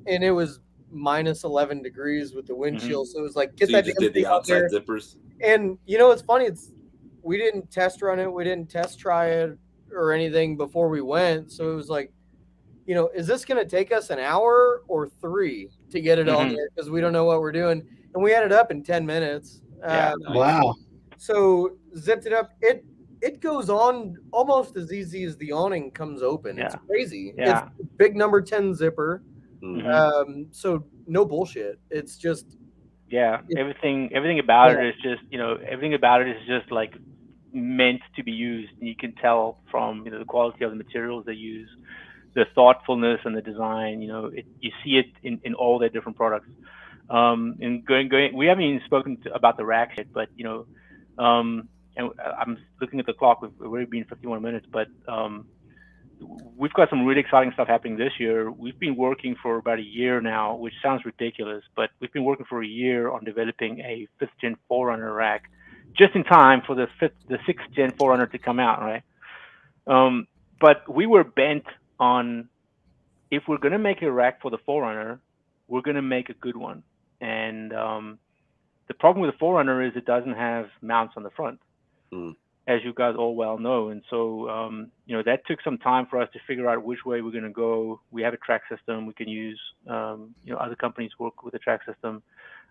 it was minus 11 degrees with the wind chill. So it was like, get that damn thing out there. Zippers. And it's funny. We didn't test run it. We didn't test try it or anything before we went. So it was like, is this going to take us an hour or 3 to get it on there? Because we don't know what we're doing. And we had it up in 10 minutes. Wow. So zipped it up. It goes on almost as easy as the awning comes open. Yeah. It's crazy. Yeah. It's a big number 10 zipper. So no bullshit. It's just. Yeah. Everything about it is just, everything about it is just like meant to be used. And you can tell from, the quality of the materials they use, the thoughtfulness and the design, you see it in all their different products. And going, we haven't even spoken about the rack yet, but and I'm looking at the clock. We've already been 51 minutes, but we've got some really exciting stuff happening this year. We've been working for about a year now, which sounds ridiculous, but we've been working for a year on developing a 5th Gen 4Runner rack, just in time for the 6th Gen 4Runner to come out, right? But we were bent on, if we're going to make a rack for the 4Runner, we're going to make a good one. And the problem with the 4Runner is it doesn't have mounts on the front, as you guys all well know. And so, that took some time for us to figure out which way we're going to go. We have a track system we can use. Other companies work with a track system.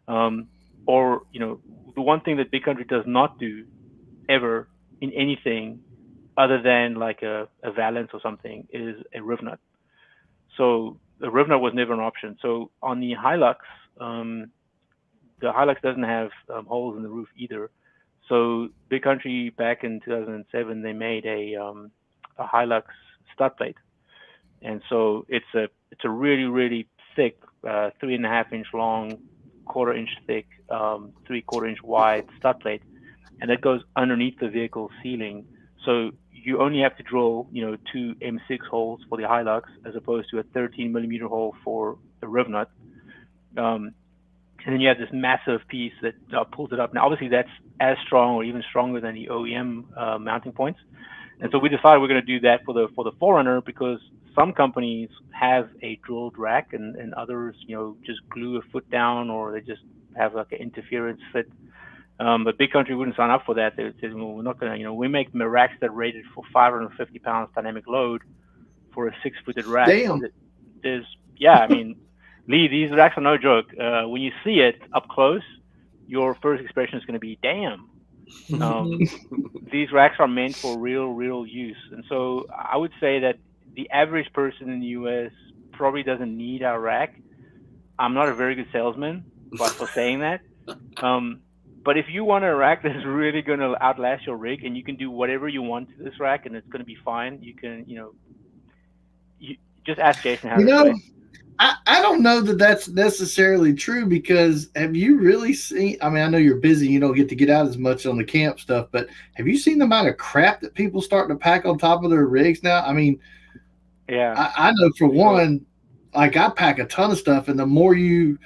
Or, the one thing that Big Country does not do ever in anything other than like a valance or something is a riv nut. So the riv nut was never an option. So on the Hilux, the Hilux doesn't have holes in the roof either. So Big Country back in 2007, they made a Hilux stud plate, and so it's a really, really thick 3.5 inch long, 1/4 inch thick, 3/4 inch wide stud plate, and that goes underneath the vehicle ceiling. So you only have to drill, 2 M6 holes for the Hilux as opposed to a 13 millimeter hole for the riv nut. And then you have this massive piece that pulls it up. Now, obviously, that's as strong or even stronger than the OEM mounting points. And so we decided we're going to do that for the 4Runner, because some companies have a drilled rack, and others, just glue a foot down, or they just have like an interference fit. But Big Country wouldn't sign up for that. They said, well, we're not going to, we make racks that are rated for 550 pounds dynamic load for a 6-footed rack. Damn. I mean, Lee, these racks are no joke. When you see it up close, your first expression is going to be, damn. These racks are meant for real use. And so I would say that the average person in the US probably doesn't need our rack. I'm not a very good salesman, but for saying that. But if you want a rack that's really going to outlast your rig, and you can do whatever you want to this rack and it's going to be fine, you can, you just ask Jason how to do it. I don't know that that's necessarily true, because have you really seen, I mean, I know you're busy, you don't get out as much on the camp stuff, but have you seen the amount of crap that people starting to pack on top of their rigs now? I mean, yeah, I know for one, like I pack a ton of stuff, and the more you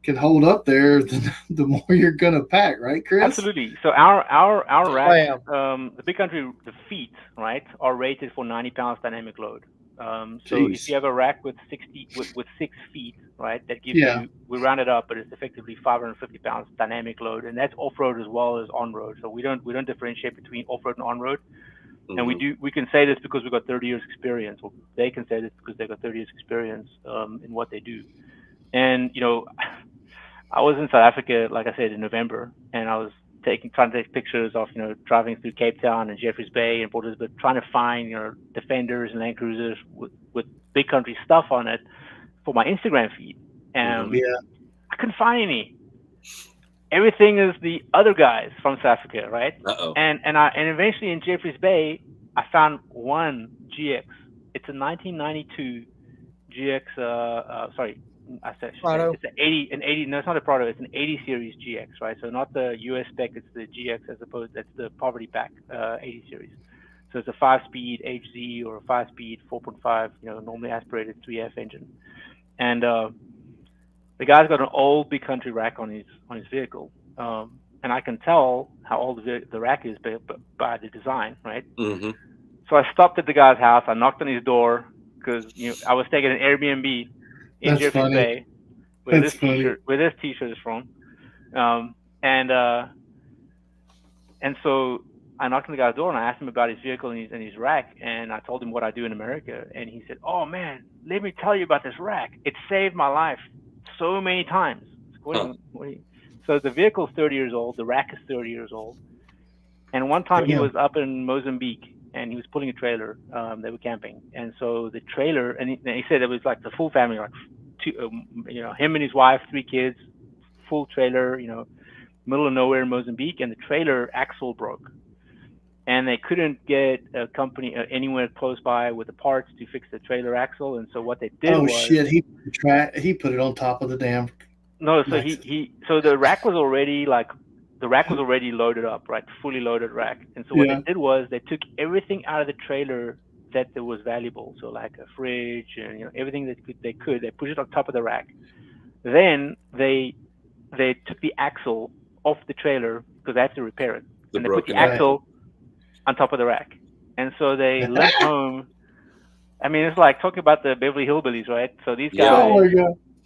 can hold up there, the more you're gonna pack, right, Chris? Absolutely. So our rack, the Big Country, the feet, right, are rated for 90 pounds dynamic load. So if you have a rack with 6 feet, right, that gives you, we round it up, but it's effectively 550 pounds dynamic load, and that's off road as well as on road. So we don't differentiate between off road and on road. And we can say this because we've got 30 years experience, or they can say this because they've got 30 years experience in what they do. And I was in South Africa, like I said, in November, and I was trying to take pictures of driving through Cape Town and Jeffreys Bay and Port Elizabeth, trying to find Defenders and Land Cruisers with big country stuff on it for my Instagram feed. And I couldn't find any. Everything is the other guys from South Africa, right? And eventually in Jeffreys Bay, I found one GX. It's a 1992 GX. Sorry, I said it's an 80. No, it's not a Prado. It's an 80 series GX, right? So not the US spec. It's the GX as opposed. That's the Poverty Pack 80 series. So it's a 5-speed HZ or a 5-speed 4.5. Normally aspirated 3F engine, and the guy's got an old big country rack on his vehicle, and I can tell how old the rack is by the design, right? Mm-hmm. So I stopped at the guy's house. I knocked on his door because I was taking an Airbnb in Jeffreys Bay, where this T-shirt is from, and so I knocked on the guy's door and I asked him about his vehicle and his rack, and I told him what I do in America, and he said, "Oh man, let me tell you about this rack. It saved my life so many times." So the vehicle's 30 years old, the rack is 30 years old, and one time he was up in Mozambique and he was pulling a trailer. They were camping, and so the trailer, and he said it was like the full family, like him and his wife, 3 kids, full trailer, middle of nowhere in Mozambique, and the trailer axle broke. And they couldn't get a company anywhere close by with the parts to fix the trailer axle. And so what they did was... Oh, shit. He put it on top of the damn... No, so so the rack was already loaded up, right? Fully loaded rack. And so what they did was they took everything out of the trailer that was valuable. So like a fridge and everything that they pushed it on top of the rack. Then they took the axle off the trailer because they had to repair it. And they put the axle on top of the rack. And so they left home. I mean, it's like talking about the Beverly Hillbillies, right? So these guys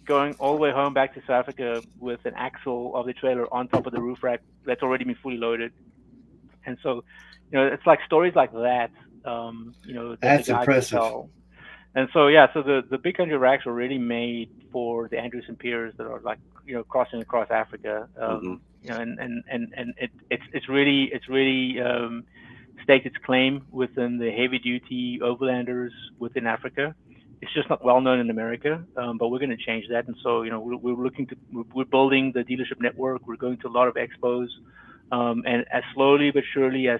going all the way home back to South Africa with an axle of the trailer on top of the roof rack that's already been fully loaded. And so, it's like stories like that, that that's the guys impressive. tell. And so, so the big country racks are really made for the Andrews and Piers that are like, crossing across Africa. And it's really staked its claim within the heavy duty overlanders within Africa. It's just not well known in America, but we're going to change that. And so, we're building the dealership network. We're going to a lot of expos, and as slowly but surely as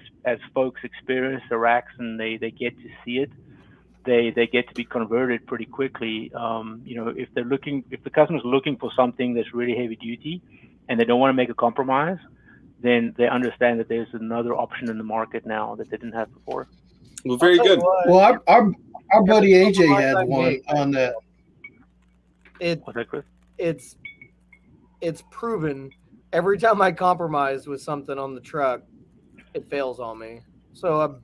folks experience the racks and they get to see it, they get to be converted pretty quickly. If the customer's looking for something that's really heavy duty, and they don't want to make a compromise, then they understand that there's another option in the market now that they didn't have before. Well, very good. Well, our buddy AJ had one on that. It's proven every time I compromise with something on the truck, it fails on me. So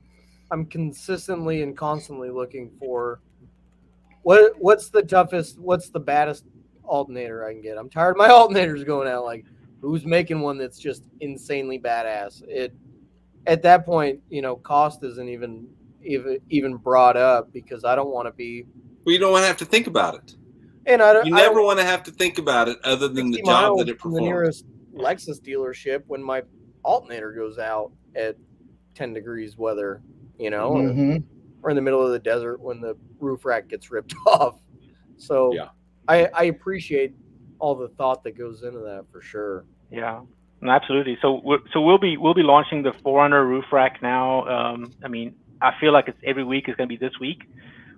I'm consistently and constantly looking for what's the baddest alternator I can get. I'm tired of my alternators going out. Like, who's making one that's just insanely badass? At that point, cost isn't even brought up because I don't want to be. Well, you don't want to have to think about it. And you never want to have to think about it other than the job that it performs. The nearest Lexus dealership when my alternator goes out at 10 degrees weather, or in the middle of the desert when the roof rack gets ripped off. So I appreciate all the thought that goes into that for sure. Yeah, absolutely. So we'll be launching the 400 roof rack now. I feel like it's every week is going to be this week.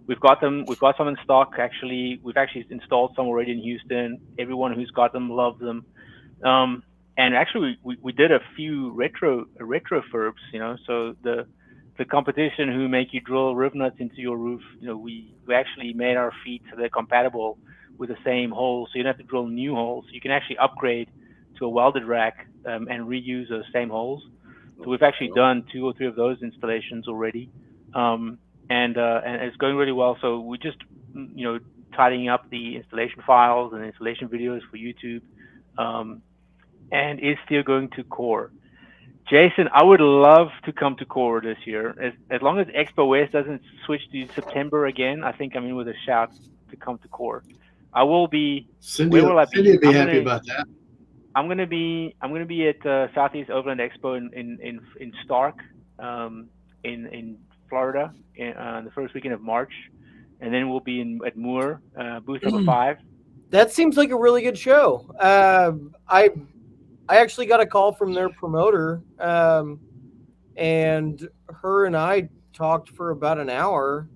We've got some in stock. Actually, we've actually installed some already in Houston. Everyone who's got them loves them. And actually, we did a few retro furbs. So the competition who make you drill riv nuts into your roof. We actually made our feet so they're compatible with the same holes. So you don't have to drill new holes. You can actually upgrade to a welded rack and reuse those same holes. So we've actually done 2 or 3 of those installations already. And it's going really well. So we're just, tidying up the installation files and installation videos for YouTube. And is Theo going to core? Jason, I would love to come to Core this year. As long as Expo West doesn't switch to September again, I think I'm in with a shout to come to Core. I will be. Cindy, Where will I Cindy be? would be happy about that. I'm gonna be at Southeast Overland Expo in Stark, in Florida, the first weekend of March, and then we'll be at Moore, booth number 5. That seems like a really good show. I actually got a call from their promoter, and her and I talked for about an hour.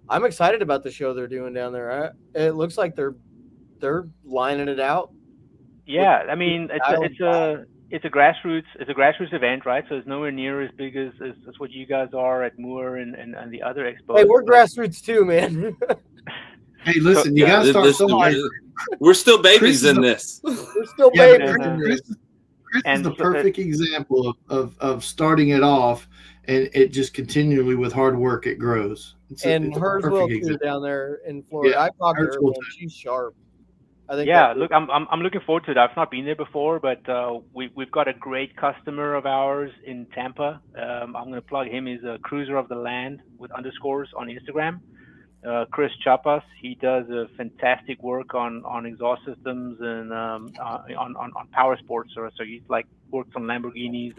I'm excited about the show they're doing down there. It looks like they're lining it out. Yeah, I mean it's a grassroots event, right? So it's nowhere near as big as what you guys are at Moore and the other expos. Hey, we're grassroots too, man. Hey, listen, you gotta start somewhere. We're still babies in this. We're still babies in this. Chris is the perfect example of starting it off, and it just continually with hard work it grows. It's hers will too down there in Florida. I talked to her, man. She's sharp. I think. Yeah, look, I'm looking forward to it. I've not been there before, but we've got a great customer of ours in Tampa. I'm going to plug him. He's a cruiser of the land with underscores on Instagram. Chris Chapas, he does a fantastic work on exhaust systems and on power sports. So he's like works on Lamborghinis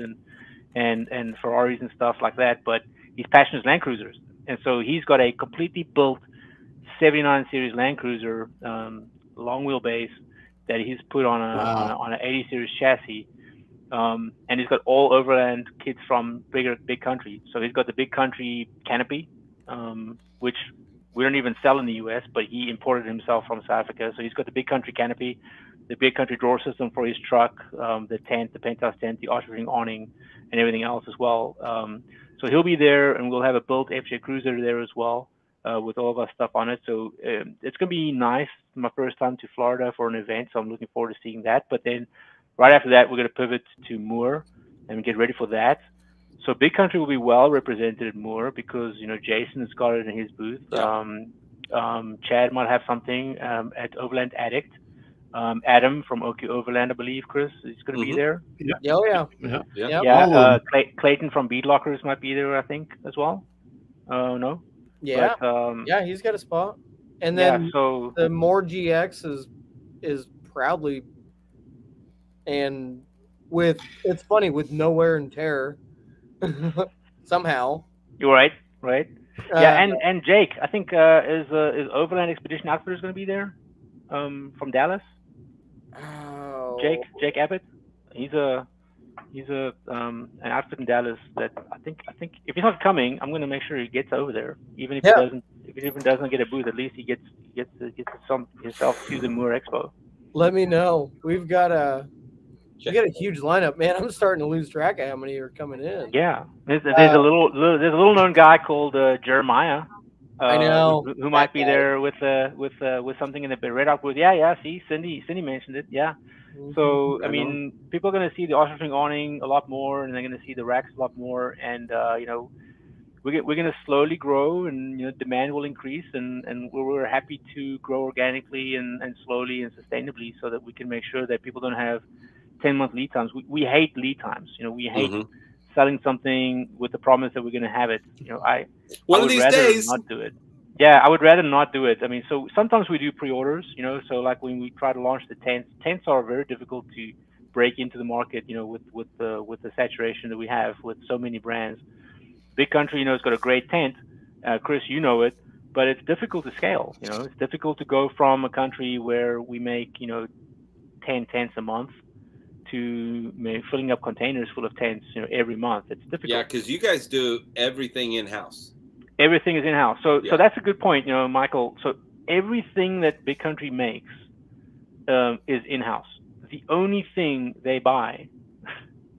and Ferraris and stuff like that. But he's passionate Land Cruisers, and so he's got a completely built 79 series Land Cruiser, long wheelbase, that he's put on an 80 series chassis. And he's got all overland kits from big country. So he's got the big country canopy, which we don't even sell in the US, but he imported himself from South Africa. So he's got the big country canopy, the big country drawer system for his truck, the tent, the penthouse tent, the archery awning, and everything else as well. So he'll be there, and we'll have a built FJ Cruiser there as well, with all of our stuff on it. So it's going to be nice. My first time to Florida for an event, so I'm looking forward to seeing that. But then right after that, we're going to pivot to Moore and get ready for that. So big country will be well represented at Moore because, Jason has got it in his booth. Yeah. Chad might have something at Overland Addict. Adam from OK Overland, I believe, Chris, is going to be there. Yeah. Oh, yeah. Yeah. Clayton from Bead Lockers might be there, I think, as well. No? Yeah. But, yeah, he's got a spot. And then so the Moore GX is proudly, and it's funny, with no wear and tear. Somehow. You're right. Yeah, and Jake, I think is Overland Expedition Outfitters going to be there, from Dallas. Oh. Jake Abbott. He's an outfit in Dallas that I think if he's not coming, I'm going to make sure he gets over there. Even if he doesn't get a booth, at least he gets himself to the Moore Expo. Let me know. We've got a huge lineup, man. I'm starting to lose track of how many are coming in. Yeah, there's a little known guy called Jeremiah. I know who might be there with something in the Red Rock booth. Yeah. See, Cindy mentioned it. Yeah. Mm-hmm. So I mean, people are going to see the ostrich awning a lot more, and they're going to see the racks a lot more, and we're going to slowly grow, and demand will increase, and we're happy to grow organically and slowly and sustainably, so that we can make sure that people don't have 10-month lead times. We hate lead times. We hate selling something with the promise that we're going to have it. I would rather not do it. Yeah, I would rather not do it. I mean, so sometimes we do pre-orders, so like when we try to launch the tents are very difficult to break into the market, with the saturation that we have with so many brands. Big Country, has got a great tent. Chris, it, but it's difficult to scale. It's difficult to go from a country where we make, 10 tents a month to filling up containers full of tents, every month. It's difficult. Yeah, because you guys do everything in-house. Everything is in-house. So that's a good point, Michael. So everything that Big Country makes is in-house. The only thing they buy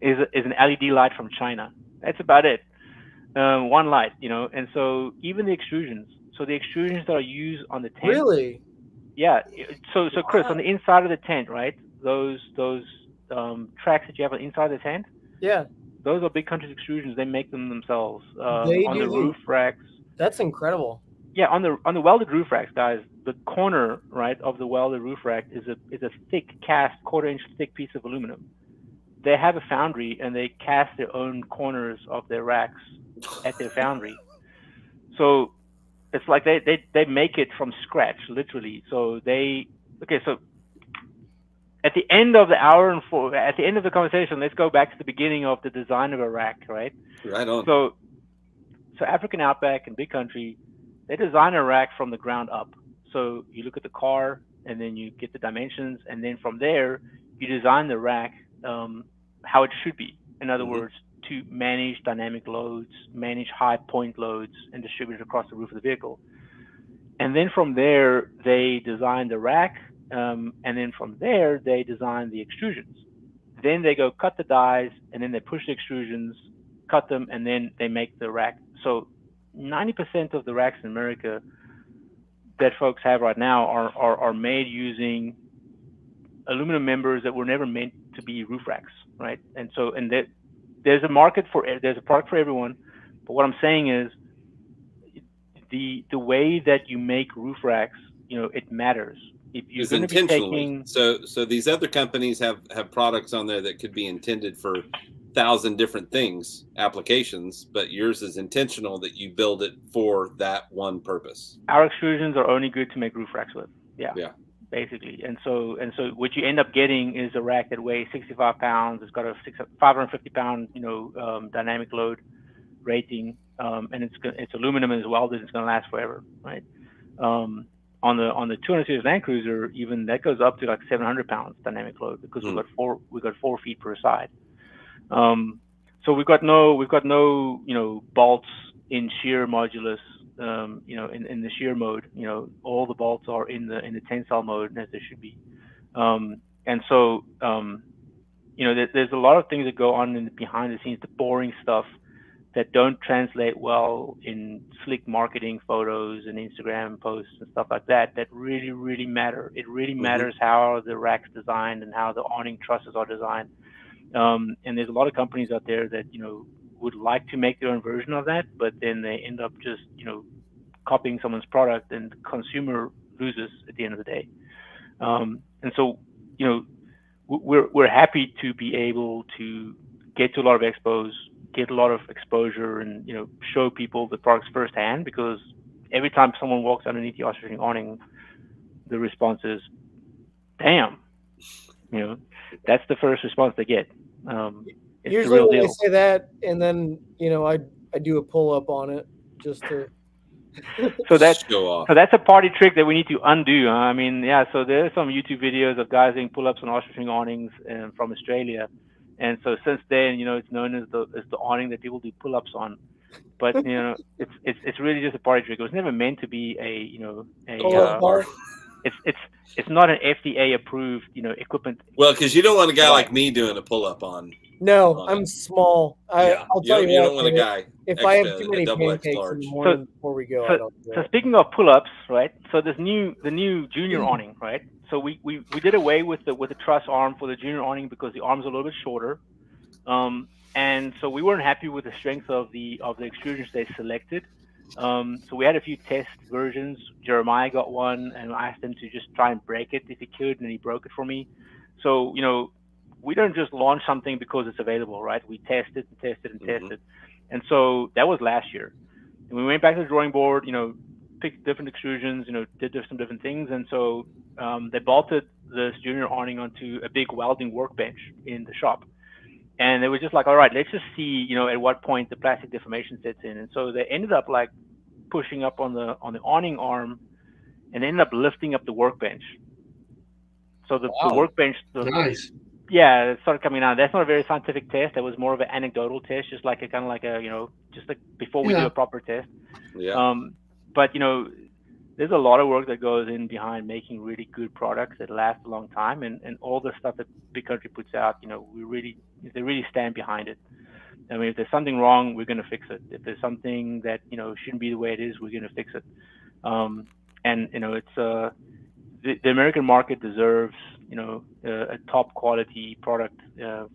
is an LED light from China. That's about it. One light, and so even the extrusions. So the extrusions that are used on the tent. Really? Yeah. So Chris, on the inside of the tent, right? Those tracks that you have on the inside of the tent. Yeah. Those are Big Country's extrusions. They make them themselves on the roof racks. That's incredible. Yeah, on the welded roof racks, guys. The corner, right, of the welded roof rack is a thick cast, 1/4-inch thick piece of aluminum. they have a foundry and they cast their own corners of their racks at their foundry. So it's like they make it from scratch, literally. So so at the end of the hour at the end of the conversation, let's go back to the beginning of the design of a rack, right? Right on. So African Outback and Big Country, they design a rack from the ground up. So you look at the car, and then you get the dimensions, and then from there you design the rack how it should be. In other words, to manage dynamic loads, manage high point loads, and distribute it across the roof of the vehicle. And then from there they design the rack, and then from there they design the extrusions. Then they go cut the dies, and then they push the extrusions, cut them, and then they make the rack. So 90% of the racks in America that folks have right now are made using aluminum members that were never meant to be roof racks, right? And so, there's a product for everyone. But what I'm saying is, the way that you make roof racks, it matters. If you're going to be taking, so these other companies have products on there that could be intended for 1,000 different things, applications, but yours is intentional that you build it for that one purpose. Our extrusions are only good to make roof racks with. Yeah. Basically. And so what you end up getting is a rack that weighs 65 pounds. It's got a 550 pound, dynamic load rating. And it's aluminum as well, that it's going to last forever. Right. On the 200 series Land Cruiser, even that goes up to like 700 pounds dynamic load, because we got 4 feet per side. So we've got no bolts in shear modulus, in the shear mode. All the bolts are in the tensile mode, as they should be. And so there's a lot of things that go on behind the scenes, the boring stuff that don't translate well in slick marketing photos and Instagram posts and stuff like that really, really matter. It really matters how the rack's designed and how the awning trusses are designed. And there's a lot of companies out there that, would like to make their own version of that, but then they end up just, copying someone's product, and the consumer loses at the end of the day. And so, we're happy to be able to get to a lot of expos, get a lot of exposure, and, show people the products firsthand, because every time someone walks underneath the Austrian awning, the response is, damn, that's the first response they get. Usually when they say that, and then I do a pull up on it just to. So that's a party trick that we need to undo. I mean, yeah. So there are some YouTube videos of guys doing pull ups on ostrich awnings from Australia, and so since then, it's known as the awning that people do pull ups on. But it's really just a party trick. It was never meant to be it's not an FDA approved equipment. Well, because you don't want a guy like me doing a pull up on. No, I'm small. I'll tell you, you don't want a guy. If I have too many pancakes in the morning before we go, I don't do it. So speaking of pull-ups, right? So the new junior awning, right? So we did away with the truss arm for the junior awning because the arm's a little bit shorter, and so we weren't happy with the strength of the extrusions they selected. So we had a few test versions. Jeremiah got one, and I asked him to just try and break it if he could, and he broke it for me. So we don't just launch something because it's available, right? We test it and test it and test it. And so that was last year. And we went back to the drawing board, picked different extrusions, did some different things. And so they bolted this junior awning onto a big welding workbench in the shop. And they were just like, all right, let's just see, at what point the plastic deformation sets in. And so they ended up like pushing up on the awning arm, and ended up lifting up the workbench. So the workbench, nice. Yeah, it started coming out. That's not a very scientific test. That was more of an anecdotal test, just like just like before we do a proper test. Yeah. But there's a lot of work that goes in behind making really good products that last a long time, and all the stuff that Big Country puts out, they really stand behind it. I mean, if there's something wrong, we're going to fix it. If there's something that shouldn't be the way it is, we're going to fix it. And it's the American market deserves a top quality product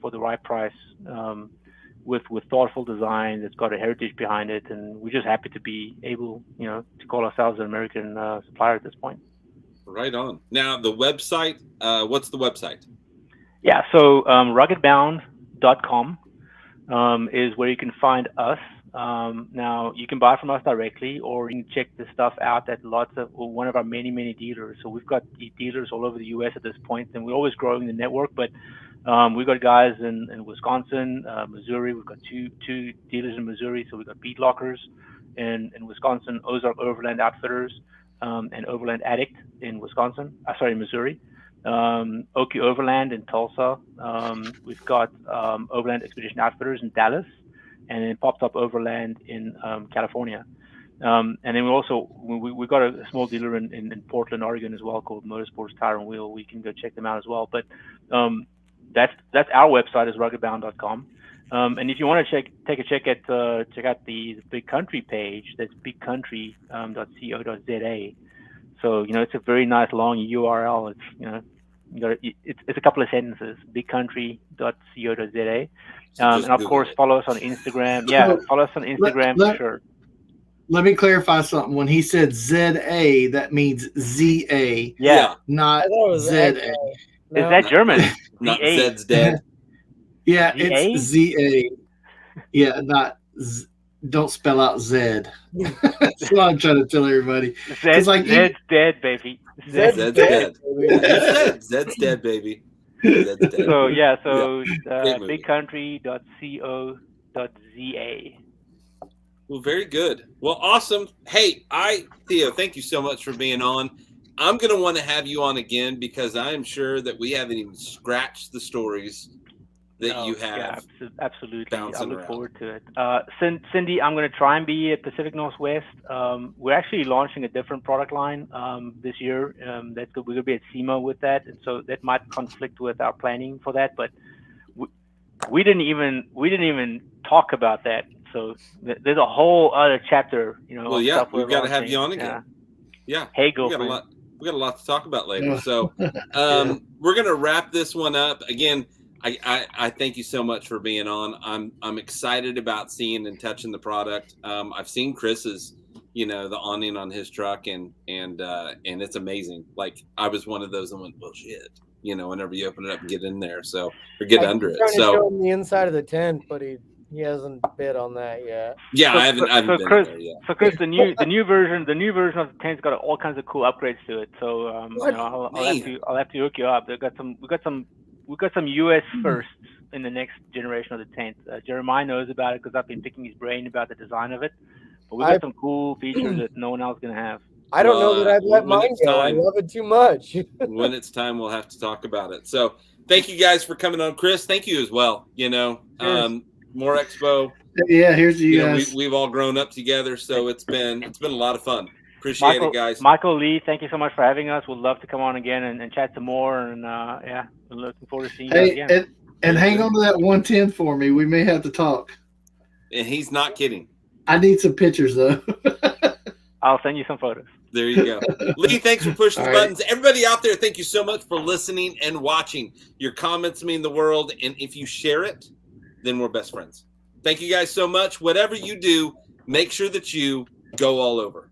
for the right price, with thoughtful design that's got a heritage behind it, and we're just happy to be able to call ourselves an American supplier at this point. Right on. Now the website, what's the website? Yeah, so Rugged Bound rugbyband.com is where you can find us. Now you can buy from us directly, or you can check the stuff out at one of our many dealers. So we've got dealers all over the U.S. at this point, and we're always growing the network. But we've got guys in Wisconsin, Missouri. We've got two dealers in Missouri. So we've got Beat Lockers in Wisconsin, Ozark Overland Outfitters, and Overland Addict in Missouri. Oki Overland in Tulsa. We've got Overland Expedition Outfitters in Dallas, and then Pop Top Overland in California. And then we've got a small dealer in Portland, Oregon as well, called Motorsports Tire and Wheel. We can go check them out as well. But that's our website is ruggedbound.com. And if you want to check out the Big Country page, that's bigcountry.co.za. So it's a very nice long URL. It's a couple of sentences. bigcountry.co.za. And of course, follow us on Instagram. Yeah, follow us on Instagram for sure. Let me clarify something. When he said ZA, that means ZA. Yeah, not ZA. No. Is that German? Not Zed's dead. Yeah, it's ZA. Yeah, not Z. Don't spell out Zed. That's what I'm trying to tell everybody. Zed's dead, baby. Zed's dead. Zed's dead, baby. Zed's dead. So bigcountry.co.za. Well, very good. Well, awesome. Hey, Theo, thank you so much for being on. I'm going to want to have you on again because I am sure that we haven't even scratched the stories that you have. Yeah, absolutely. I look forward to it. Cindy, I'm going to try and be at Pacific Northwest. We're actually launching a different product line this year. We're going to be at SEMA with that, and so that might conflict with our planning for that. But we didn't even talk about that. So there's a whole other chapter. Well, yeah, we've got to have you on again. Yeah. Hey, girlfriend. We got a lot to talk about later. So we're going to wrap this one up again. I thank you so much for being on. I'm excited about seeing and touching the product. I've seen Chris's, the awning on his truck, and it's amazing. Like I was one of those that went, well, shit, whenever you open it up and get in there, or get under it. So show him the inside of the tent, but he hasn't bid on that yet. Yeah, I haven't been Chris, there yet. So Chris, the new version of the tent's got all kinds of cool upgrades to it. So I'll have to hook you up. We got some US firsts in the next generation of the tent. Jeremiah knows about it because I've been picking his brain about the design of it. But we got some cool features that no one else is gonna have. I don't know that I'd let mine go. I love it too much. When it's time, we'll have to talk about it. So thank you guys for coming on. Chris, thank you as well. More Expo. Yeah, here's you guys. We've all grown up together, so it's been a lot of fun. Appreciate it, guys. Michael Lee, thank you so much for having us. We'd love to come on again and chat some more. And we're looking forward to seeing you again. And hang on to that 110 for me. We may have to talk. And he's not kidding. I need some pictures though. I'll send you some photos. There you go. Lee, thanks for pushing the buttons. Everybody out there, thank you so much for listening and watching. Your comments mean the world. And if you share it, then we're best friends. Thank you guys so much. Whatever you do, make sure that you go all over.